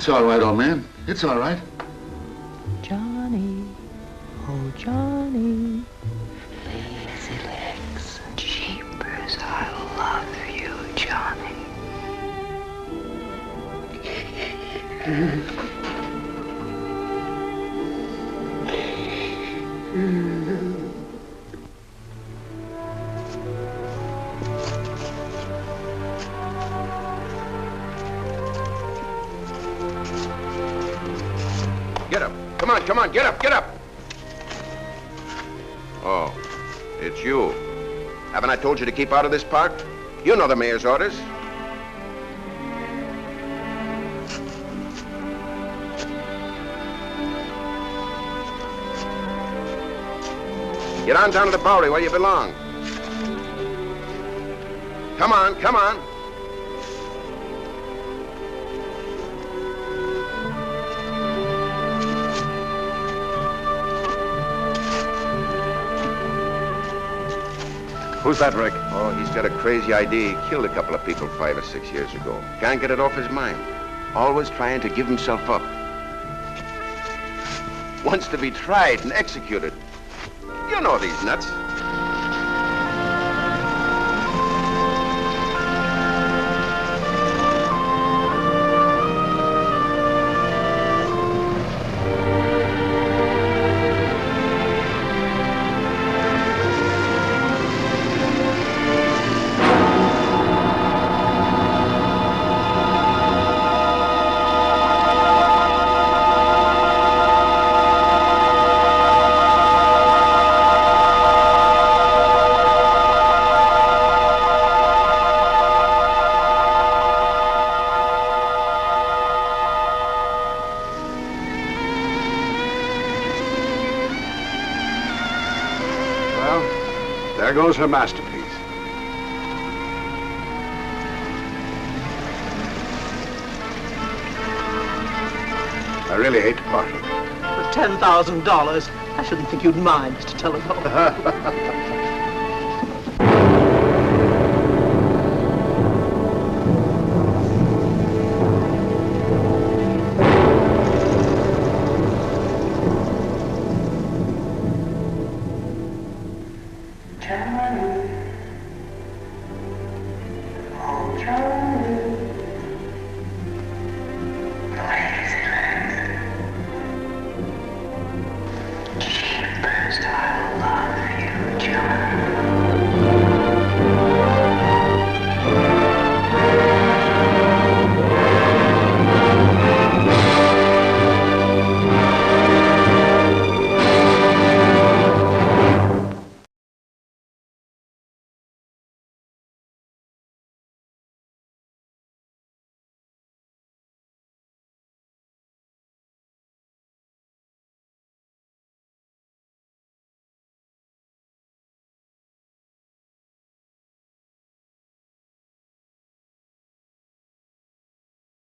It's all right, old man. It's all right. Johnny, oh Johnny. Lazy legs, jeepers, I love you, Johnny. Get up. Come on, come on, get up, get up. Oh, it's you. Haven't I told you to keep out of this park? You know the mayor's orders. Get on down to the Bowery where you belong. Come on, come on. Who's that, Rick? Oh, he's got a crazy idea. He killed a couple of people 5 or 6 years ago. Can't get it off his mind. Always trying to give himself up. Wants to be tried and executed. You know these nuts. There goes her masterpiece. I really hate to part with it. For $10,000, I shouldn't think you'd mind, Mr. Telephone. Johnny.